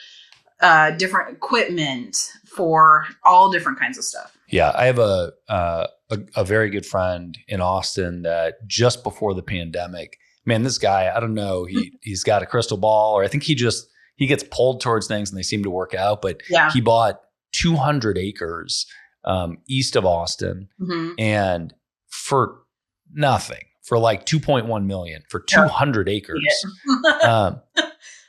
different equipment, for all different kinds of stuff. Yeah, I have a very good friend in Austin that just before the pandemic, man, this guy, I don't know, he's got a crystal ball, or I think he gets pulled towards things and they seem to work out. But he bought 200 acres east of Austin and for nothing. For like 2.1 million for 200 acres.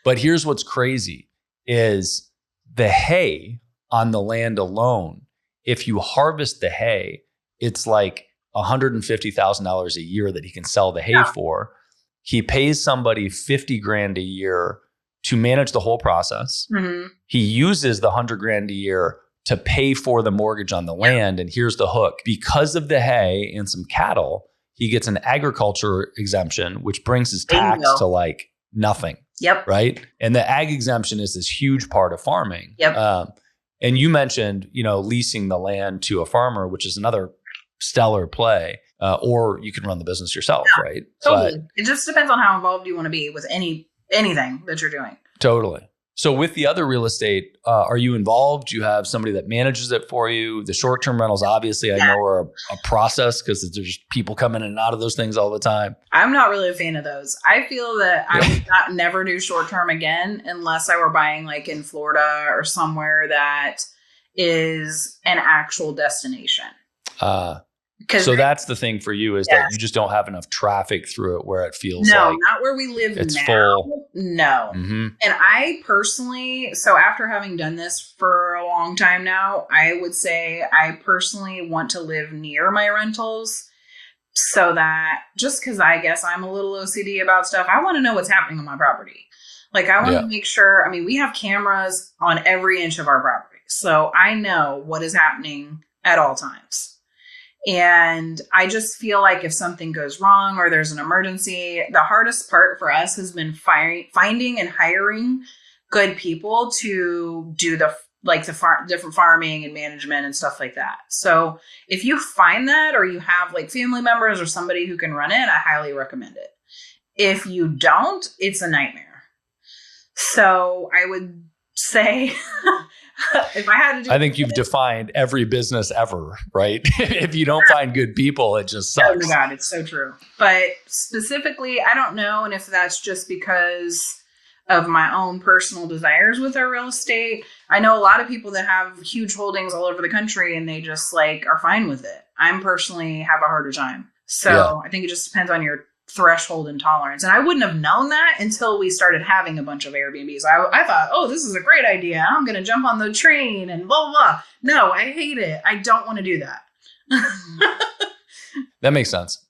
But here's what's crazy is the hay on the land alone. If you harvest the hay, it's like $150,000 a year that he can sell the hay for. He pays somebody $50,000 a year to manage the whole process. He uses the $100,000 a year to pay for the mortgage on the land. And here's the hook. Because of the hay and some cattle, he gets an agriculture exemption, which brings his tax to like nothing. Right. And the ag exemption is this huge part of farming. And you mentioned, leasing the land to a farmer, which is another stellar play. Or you can run the business yourself. Right. Totally. It just depends on how involved you want to be with any anything that you're doing. Totally. So with the other real estate, are you involved? Do you have somebody that manages it for you? The short-term rentals, obviously, I know are a process because there's people coming in and out of those things all the time. I'm not really a fan of those. I feel that I would never do short-term again unless I were buying like in Florida or somewhere that is an actual destination. So that's the thing for you is that you just don't have enough traffic through it where it feels like not where we live it's now. full. No. Mm-hmm. And I personally, so after having done this for a long time now, I would say I personally want to live near my rentals so that just because I guess I'm a little OCD about stuff, I want to know what's happening on my property. Like I want to make sure, I mean, we have cameras on every inch of our property. So I know what is happening at all times. And I just feel like if something goes wrong or there's an emergency, the hardest part for us has been finding and hiring good people to do different farming and management and stuff like that. So if you find that or you have like family members or somebody who can run it, I highly recommend it. If you don't, it's a nightmare. So I would say if I had to do I think you've defined every business ever, right? If you don't find good people, it just sucks. Oh my God, it's so true. But specifically, I don't know. And if that's just because of my own personal desires with our real estate, I know a lot of people that have huge holdings all over the country and they just like are fine with it. I'm personally have a harder time. So I think it just depends on your threshold and tolerance. And I wouldn't have known that until we started having a bunch of Airbnbs. I thought, oh, this is a great idea. I'm going to jump on the train and blah, blah, blah. No, I hate it. I don't want to do that. That makes sense.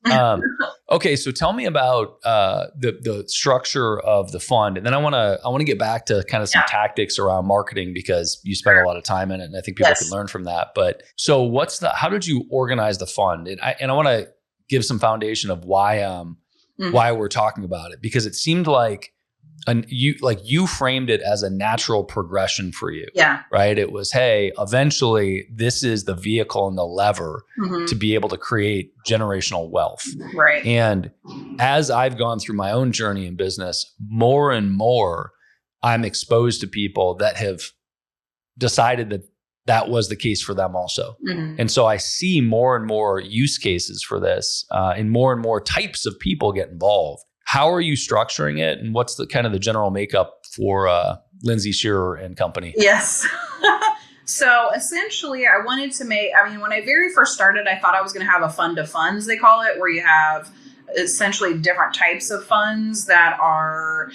Okay, so tell me about the structure of the fund, and then I want to get back to kind of some tactics around marketing because you spend a lot of time in it, and I think people can learn from that. But so, how did you organize the fund? And I want to give some foundation of why we're talking about it, because it seemed like you framed it as a natural progression for you. Yeah. Right. It was, hey, eventually this is the vehicle and the lever to be able to create generational wealth. Right. And as I've gone through my own journey in business, more and more I'm exposed to people that have decided that was the case for them also. And so I see more and more use cases for this and more types of people get involved. How are you structuring it? And what's the kind of the general makeup for Lindsay Shearer and company? Yes. So essentially I wanted to when I very first started, I thought I was going to have a fund of funds, they call it, where you have essentially different types of funds that are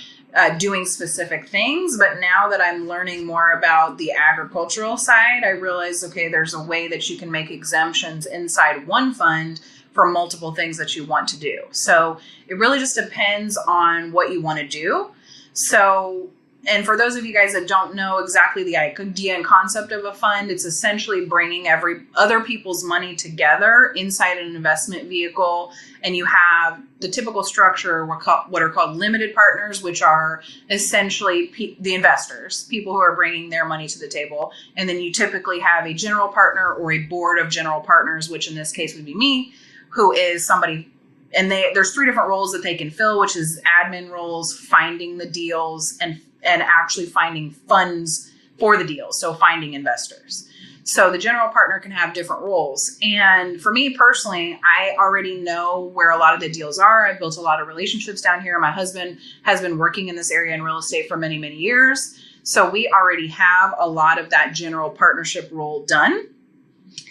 doing specific things. But now that I'm learning more about the agricultural side, I realize, okay, there's a way that you can make exemptions inside one fund for multiple things that you want to do. So it really just depends on what you want to do. So, and for those of you guys that don't know exactly the idea and concept of a fund, it's essentially bringing other people's money together inside an investment vehicle. And you have the typical structure, what are called limited partners, which are essentially the investors, people who are bringing their money to the table. And then you typically have a general partner or a board of general partners, which in this case would be me, who is somebody, and there's 3 different roles that they can fill, which is admin roles, finding the deals, and actually finding funds for the deals. So finding investors. So the general partner can have different roles. And for me personally, I already know where a lot of the deals are. I've built a lot of relationships down here. My husband has been working in this area in real estate for many, many years. So we already have a lot of that general partnership role done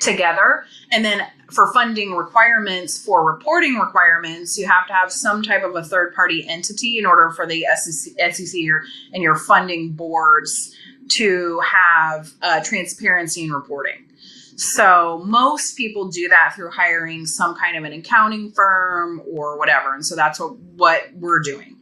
together. And then for funding requirements, for reporting requirements, you have to have some type of a third-party entity in order for the SEC and your funding boards to have transparency in reporting. So most people do that through hiring some kind of an accounting firm or whatever. And so that's what we're doing.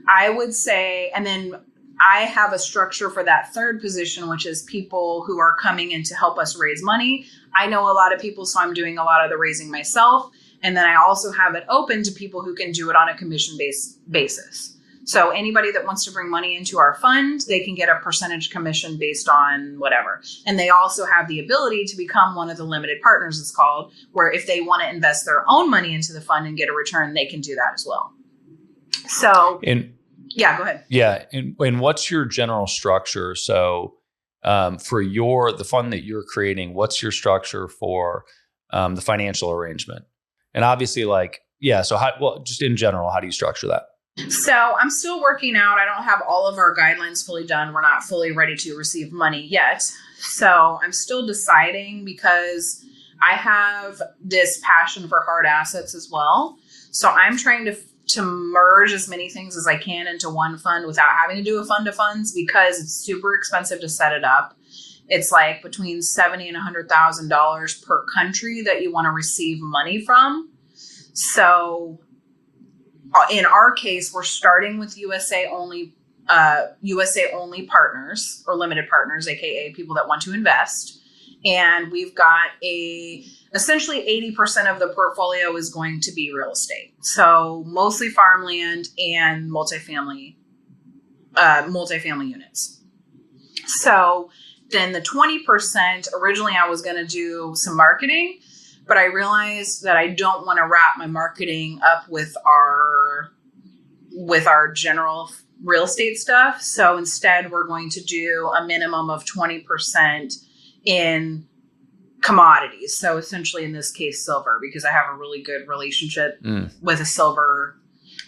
I would say, and then I have a structure for that third position, which is people who are coming in to help us raise money. I know a lot of people, so I'm doing a lot of the raising myself. And then I also have it open to people who can do it on a commission-based basis. So anybody that wants to bring money into our fund, they can get a percentage commission based on whatever. And they also have the ability to become one of the limited partners, it's called, where if they want to invest their own money into the fund and get a return, they can do that as well. So Yeah, go ahead. Yeah. And what's your general structure? So for the fund that you're creating, what's your structure for the financial arrangement? And obviously so just in general, how do you structure that? So I'm still working out. I don't have all of our guidelines fully done. We're not fully ready to receive money yet. So I'm still deciding because I have this passion for hard assets as well. So I'm trying to merge as many things as I can into one fund without having to do a fund of funds because it's super expensive to set it up. It's like between $70,000 and $100,000 per country that you want to receive money from. So in our case, we're starting with USA only partners or limited partners, aka people that want to invest. And we've got essentially 80% of the portfolio is going to be real estate. So mostly farmland and multifamily units. So then the 20%, originally I was going to do some marketing, but I realized that I don't want to wrap my marketing up with our general real estate stuff. So instead, we're going to do a minimum of 20% in commodities. So essentially, in this case, silver, because I have a really good relationship with a silver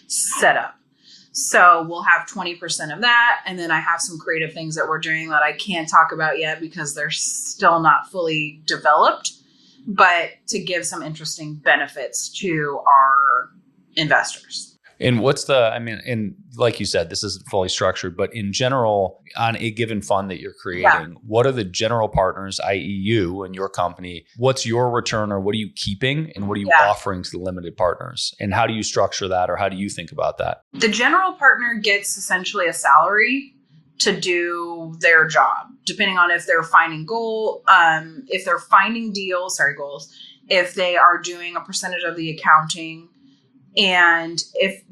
setup. So we'll have 20% of that. And then I have some creative things that we're doing that I can't talk about yet because they're still not fully developed, but to give some interesting benefits to our investors. And and like you said, this isn't fully structured, but in general, on a given fund that you're creating, what are the general partners, i.e. you and your company? What's your return or what are you keeping and what are you offering to the limited partners? And how do you structure that or how do you think about that? The general partner gets essentially a salary to do their job, depending on if they're finding goals, if they are doing a percentage of the accounting. And if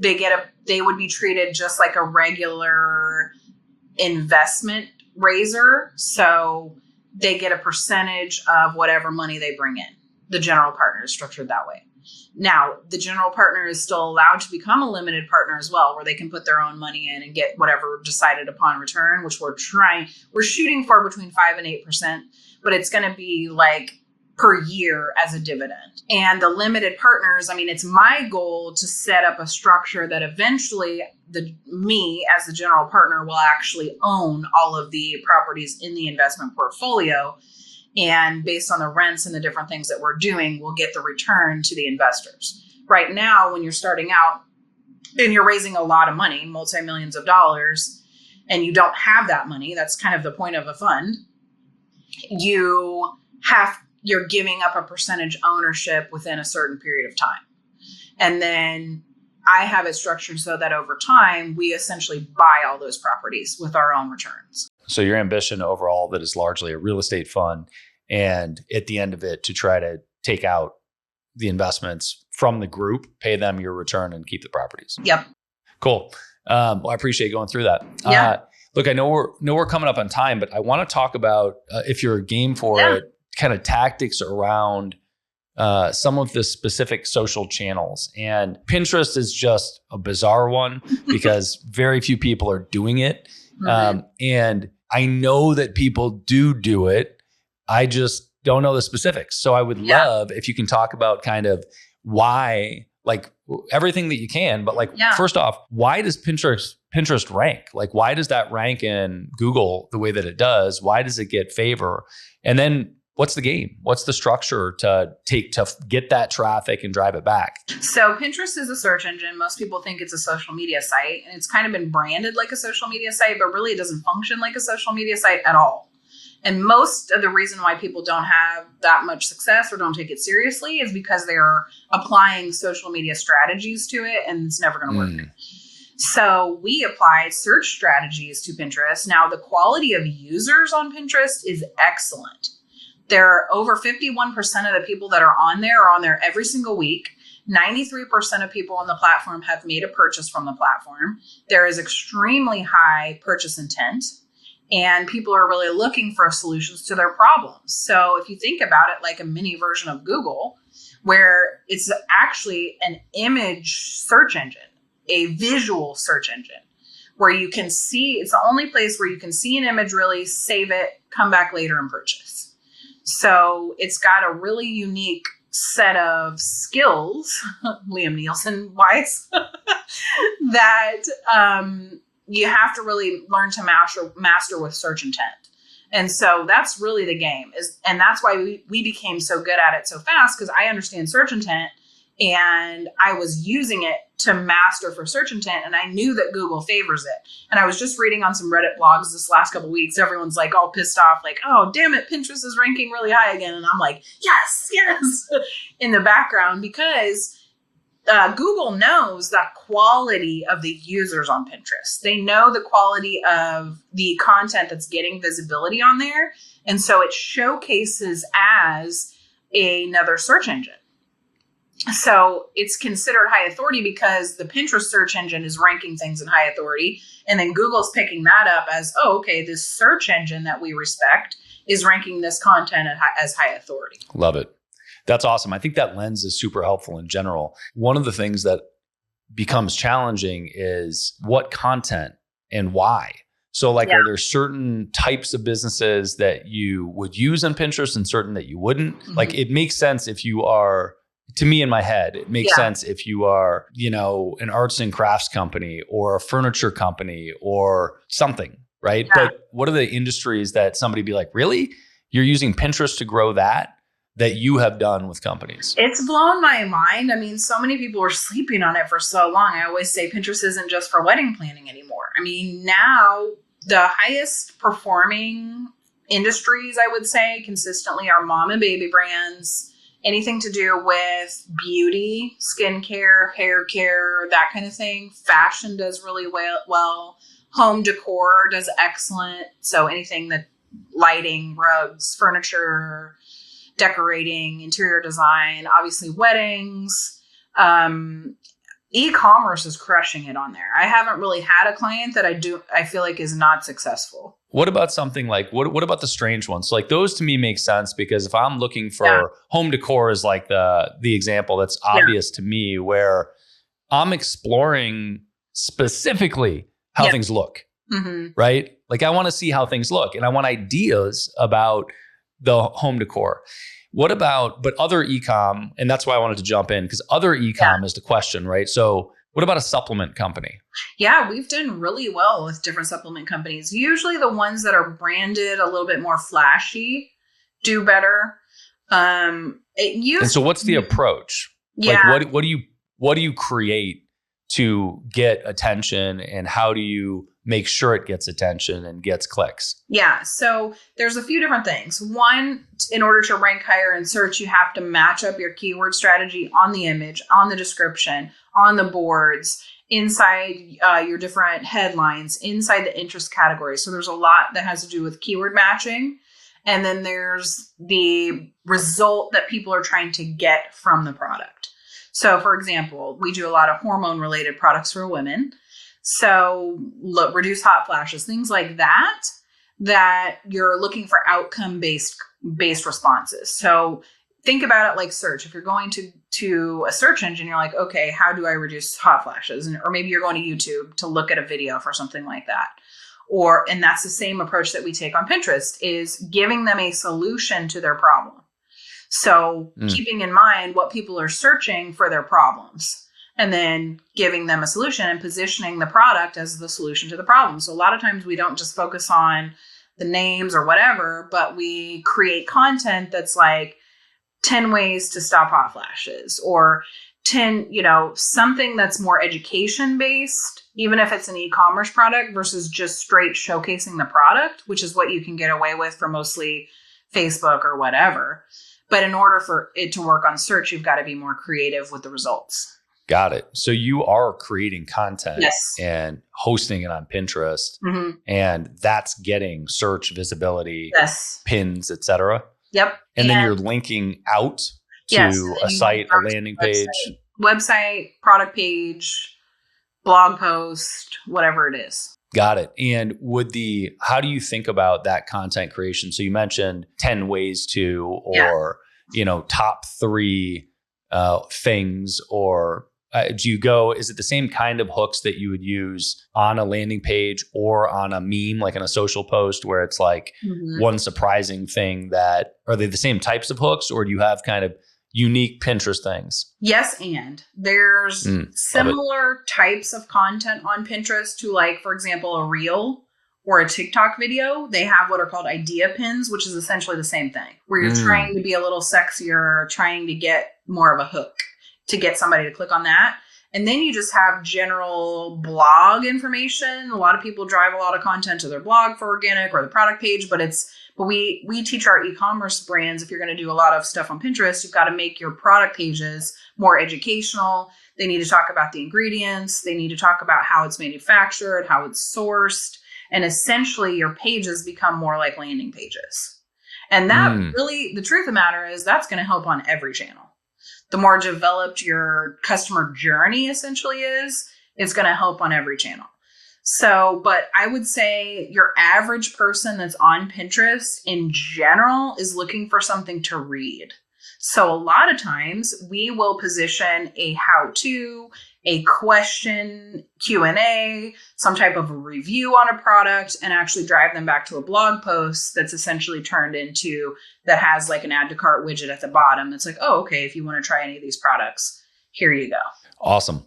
they would be treated just like a regular investment raiser. So they get a percentage of whatever money they bring in. The general partner is structured that way. Now, the general partner is still allowed to become a limited partner as well, where they can put their own money in and get whatever decided upon return, which we're shooting for between 5 and 8%, but it's going to be like per year as a dividend. And the limited partners, it's my goal to set up a structure that eventually me as the general partner will actually own all of the properties in the investment portfolio. And based on the rents and the different things that we're doing, we'll get the return to the investors. Right now, when you're starting out and you're raising a lot of money, multi-millions of dollars, and you don't have that money, that's kind of the point of a fund, you're giving up a percentage ownership within a certain period of time. And then I have it structured so that over time, we essentially buy all those properties with our own returns. So your ambition overall that is largely a real estate fund, and at the end of it to try to take out the investments from the group, pay them your return and keep the properties. Yep. Cool. Well, I appreciate going through that. Yeah. Look, I know we're coming up on time, but I want to talk about if you're a game for it, kind of tactics around some of the specific social channels. And Pinterest is just a bizarre one because very few people are doing it. And I know that people do it. I just don't know the specifics. So I would love if you can talk about kind of why, like everything that you can, but first off, why does Pinterest rank? Like, why does that rank in Google the way that it does? Why does it get favor? And then what's the game? What's the structure to get that traffic and drive it back? So Pinterest is a search engine. Most people think it's a social media site, and it's kind of been branded like a social media site, but really it doesn't function like a social media site at all. And most of the reason why people don't have that much success or don't take it seriously is because they're applying social media strategies to it, and it's never going to work. So we applied search strategies to Pinterest. Now, the quality of users on Pinterest is excellent. There are over 51% of the people that are on there every single week. 93% of people on the platform have made a purchase from the platform. There is extremely high purchase intent, and people are really looking for solutions to their problems. So if you think about it like a mini version of Google, where it's actually an image search engine, a visual search engine, where you can see, it's the only place where you can see an image, really save it, come back later and purchase. So it's got a really unique set of skills, Liam Nielsen wise, that you have to really learn to master with search intent. And so that's really the game, and that's why we became so good at it so fast, because I understand search intent and I was using it to master for search intent, and I knew that Google favors it. And I was just reading on some Reddit blogs this last couple of weeks. Everyone's like all pissed off, like, oh, damn it, Pinterest is ranking really high again. And I'm like, yes, in the background, because Google knows the quality of the users on Pinterest. They know the quality of the content that's getting visibility on there. And so it showcases as another search engine. So it's considered high authority because the Pinterest search engine is ranking things in high authority. And then Google's picking that up as, oh, okay, this search engine that we respect is ranking this content as high authority. Love it. That's awesome. I think that lens is super helpful in general. One of the things that becomes challenging is what content and why. So like, are there certain types of businesses that you would use on Pinterest and certain that you wouldn't? Mm-hmm. Like, it makes sense if you are, to me in my head, it makes sense if you are, an arts and crafts company or a furniture company or something, right? Yeah. But what are the industries that somebody be like, really? You're using Pinterest to grow that you have done with companies? It's blown my mind. I mean, so many people were sleeping on it for so long. I always say Pinterest isn't just for wedding planning anymore. I mean, now the highest performing industries, I would say, consistently are mom and baby brands, anything to do with beauty, skincare, hair care, that kind of thing. Fashion does really well. Home decor does excellent. So anything that lighting, rugs, furniture, decorating, interior design, obviously weddings. E-commerce is crushing it on there. I haven't really had a client that I feel like is not successful. What about something like, what about the strange ones? So like those to me make sense, because if I'm looking for home decor is like the example that's obvious to me, where I'm exploring specifically how things look, right? Like I want to see how things look and I want ideas about the home decor. What about, but other e-com, and that's why I wanted to jump in, because other e-com is the question, right? So what about a supplement company? Yeah, we've done really well with different supplement companies. Usually the ones that are branded a little bit more flashy do better. And so what's the approach? Yeah. Like what do you create to get attention, and how do you make sure it gets attention and gets clicks? Yeah. So there's a few different things. One, in order to rank higher in search, you have to match up your keyword strategy on the image, on the description, on the boards, inside your different headlines, inside the interest category. So there's a lot that has to do with keyword matching. And then there's the result that people are trying to get from the product. So for example, we do a lot of hormone related products for women. So reduce hot flashes, things like that you're looking for outcome based responses. So think about it like search. If you're going to a search engine, you're like, okay, how do I reduce hot flashes? Or maybe you're going to YouTube to look at a video for something like that. And that's the same approach that we take on Pinterest, is giving them a solution to their problem. So keeping in mind what people are searching for their problems, and then giving them a solution and positioning the product as the solution to the problem. So a lot of times we don't just focus on the names or whatever, but we create content that's like 10 ways to stop hot flashes, or 10, something that's more education based, even if it's an e-commerce product, versus just straight showcasing the product, which is what you can get away with for mostly Facebook or whatever. But in order for it to work on search, you've got to be more creative with the results. Got it. So you are creating content and hosting it on Pinterest, and that's getting search visibility, pins, etc. Yep. And then you're linking out to a site, a landing page, website, product page, blog post, whatever it is. Got it. And how do you think about that content creation? So you mentioned 10 ways to, or, top 3 things, or is it the same kind of hooks that you would use on a landing page or on a meme, like in a social post where it's like one surprising thing are they the same types of hooks, or do you have kind of unique Pinterest things? Yes, and there's similar types of content on Pinterest to, like, for example, a reel or a TikTok video. They have what are called idea pins, which is essentially the same thing, where you're trying to be a little sexier, trying to get more of a hook to get somebody to click on that. And then you just have general blog information. A lot of people drive a lot of content to their blog for organic or the product page, but we teach our e-commerce brands, if you're going to do a lot of stuff on Pinterest, you've got to make your product pages more educational. They need to talk about the ingredients. They need to talk about how it's manufactured, how it's sourced. And essentially your pages become more like landing pages. And that really, the truth of the matter is that's going to help on every channel. The more developed your customer journey essentially is, it's going to help on every channel. So, but I would say your average person that's on Pinterest in general is looking for something to read. So a lot of times we will position a how-to, a question, Q&A, some type of a review on a product, and actually drive them back to a blog post that's essentially turned into, that has like an add to cart widget at the bottom. It's like, oh, okay, if you want to try any of these products, here you go. Awesome.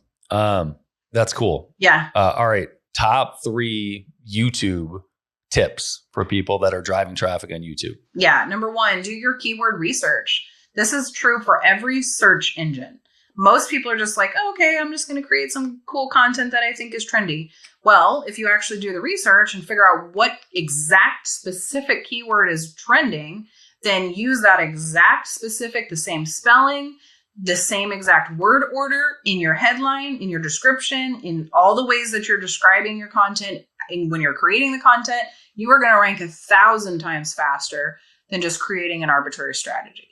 That's cool. Yeah. All right. Top 3 YouTube tips for people that are driving traffic on YouTube. Yeah. Number 1, do your keyword research. This is true for every search engine. Most people are just like, oh, okay, I'm just going to create some cool content that I think is trendy. Well, if you actually do the research and figure out what exact specific keyword is trending, then use that exact specific, the same spelling, the same exact word order in your headline, in your description, in all the ways that you're describing your content. And when you're creating the content, you are going to rank 1,000 times faster than just creating an arbitrary strategy.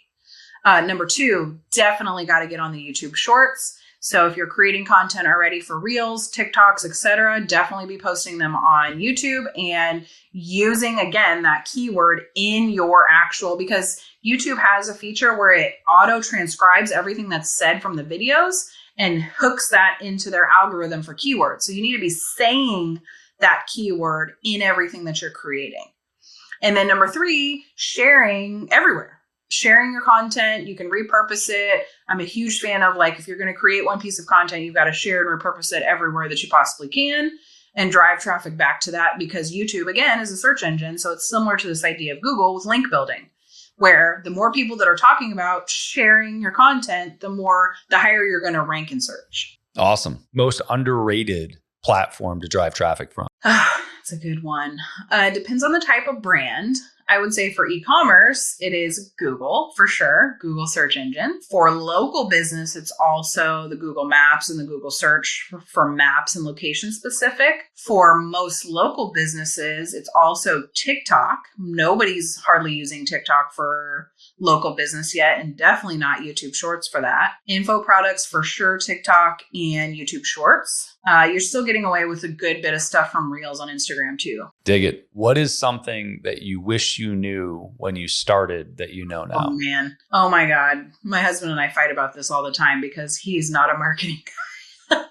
Number 2, definitely got to get on the YouTube Shorts. So if you're creating content already for Reels, TikToks, etc., definitely be posting them on YouTube and using, again, that keyword in your actual, because YouTube has a feature where it auto transcribes everything that's said from the videos and hooks that into their algorithm for keywords. So you need to be saying that keyword in everything that you're creating. And then number 3, sharing everywhere. Sharing your content, you can repurpose it. I'm a huge fan of, like, if you're going to create one piece of content, you've got to share and repurpose it everywhere that you possibly can and drive traffic back to that, because YouTube, again, is a search engine. So it's similar to this idea of Google with link building, where the more people that are talking about sharing your content, the higher you're going to rank in search. Awesome. Most underrated platform to drive traffic from? It's a good one. It depends on the type of brand. I would say for e-commerce, it is Google for sure, Google search engine. For local business, it's also the Google Maps and the Google search for maps and location specific. For most local businesses, it's also TikTok. Nobody's hardly using TikTok for local business yet, and definitely not YouTube Shorts for that. Info products for sure, TikTok and YouTube Shorts. You're still getting away with a good bit of stuff from Reels on Instagram too. Dig it. What is something that you wish you knew when you started that you know now? Oh man. Oh my God. My husband and I fight about this all the time because he's not a marketing guy.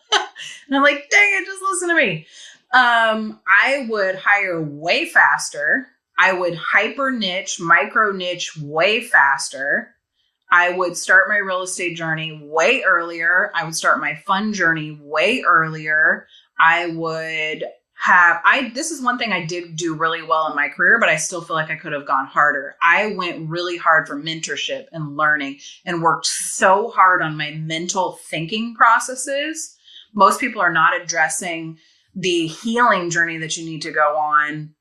And I'm like, dang it, just listen to me. I would hire way faster. I would hyper niche, micro niche way faster. I would start my real estate journey way earlier. I would start my fund journey way earlier. This is one thing I did do really well in my career, but I still feel like I could have gone harder. I went really hard for mentorship and learning and worked so hard on my mental thinking processes. Most people are not addressing the healing journey that you need to go on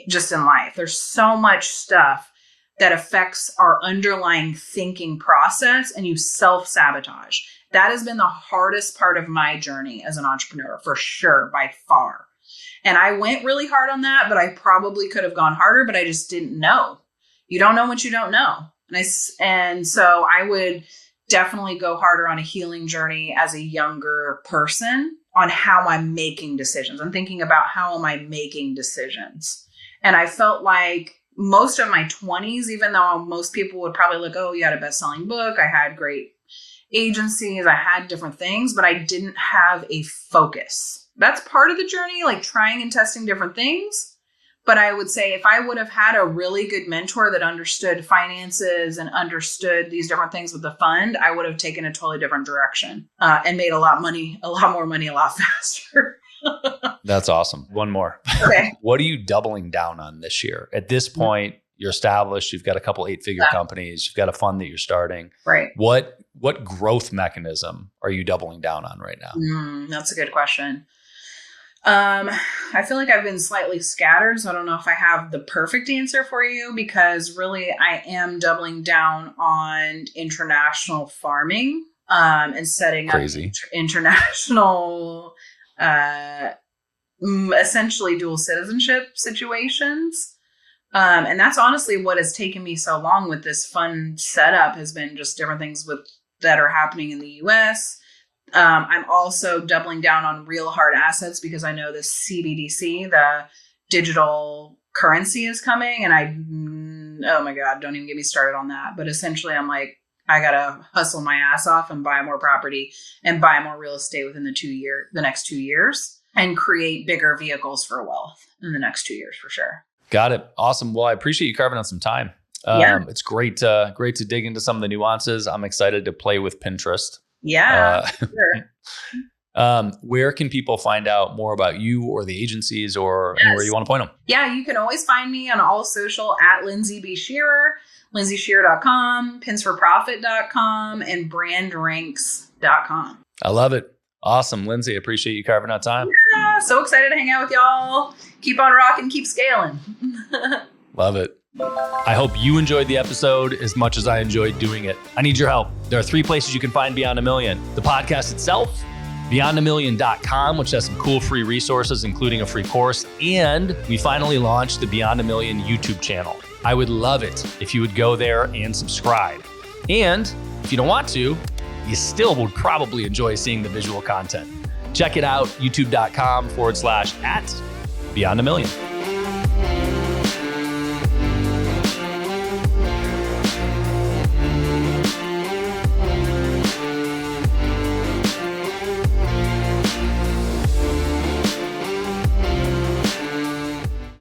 just in life. There's so much stuff that affects our underlying thinking process, and you self-sabotage. That has been the hardest part of my journey as an entrepreneur, for sure, by far. And I went really hard on that, but I probably could have gone harder, but I just didn't know. You don't know what you don't know. And so I would definitely go harder on a healing journey as a younger person on how I'm making decisions. I'm thinking about how am I making decisions. And I felt like most of my 20s, even though most people would probably look, oh, you had a best-selling book, I had great agencies, I had different things, but I didn't have a focus. That's part of the journey, like trying and testing different things. But I would say if I would have had a really good mentor that understood finances and understood these different things with the fund, I would have taken a totally different direction and made a lot more money a lot faster. That's awesome. One more. Okay. What are you doubling down on this year? At this point, you're established. You've got a couple 8-figure companies. You've got a fund that you're starting. Right. What growth mechanism are you doubling down on right now? That's a good question. I feel like I've been slightly scattered, so I don't know if I have the perfect answer for you, because really I am doubling down on international farming and setting up international, essentially dual citizenship situations. And that's honestly what has taken me so long with this fund setup, has been just different things that are happening in the US. I'm also doubling down on real hard assets because I know the CBDC, the digital currency, is coming, and oh my God, don't even get me started on that. But essentially I'm like, I got to hustle my ass off and buy more property and buy more real estate within the next 2 years, and create bigger vehicles for wealth in the next 2 years for sure. Got it. Awesome. Well, I appreciate you carving out some time. It's great to dig into some of the nuances. I'm excited to play with Pinterest. Yeah. Sure. Where can people find out more about you or the agencies, or anywhere you want to point them? Yeah, you can always find me on all social at Lindsay B. Shearer, lindsayshearer.com, pinsforprofit.com, and brandranks.com. I love it. Awesome. Lindsay, I appreciate you carving out time. Yeah, so excited to hang out with y'all. Keep on rocking, keep scaling. Love it. I hope you enjoyed the episode as much as I enjoyed doing it. I need your help. There are 3 places you can find Beyond a Million: the podcast itself, beyondamillion.com, which has some cool free resources, including a free course, and we finally launched the Beyond a Million YouTube channel. I would love it if you would go there and subscribe. And if you don't want to, you still would probably enjoy seeing the visual content. Check it out, youtube.com/@Beyond a Million.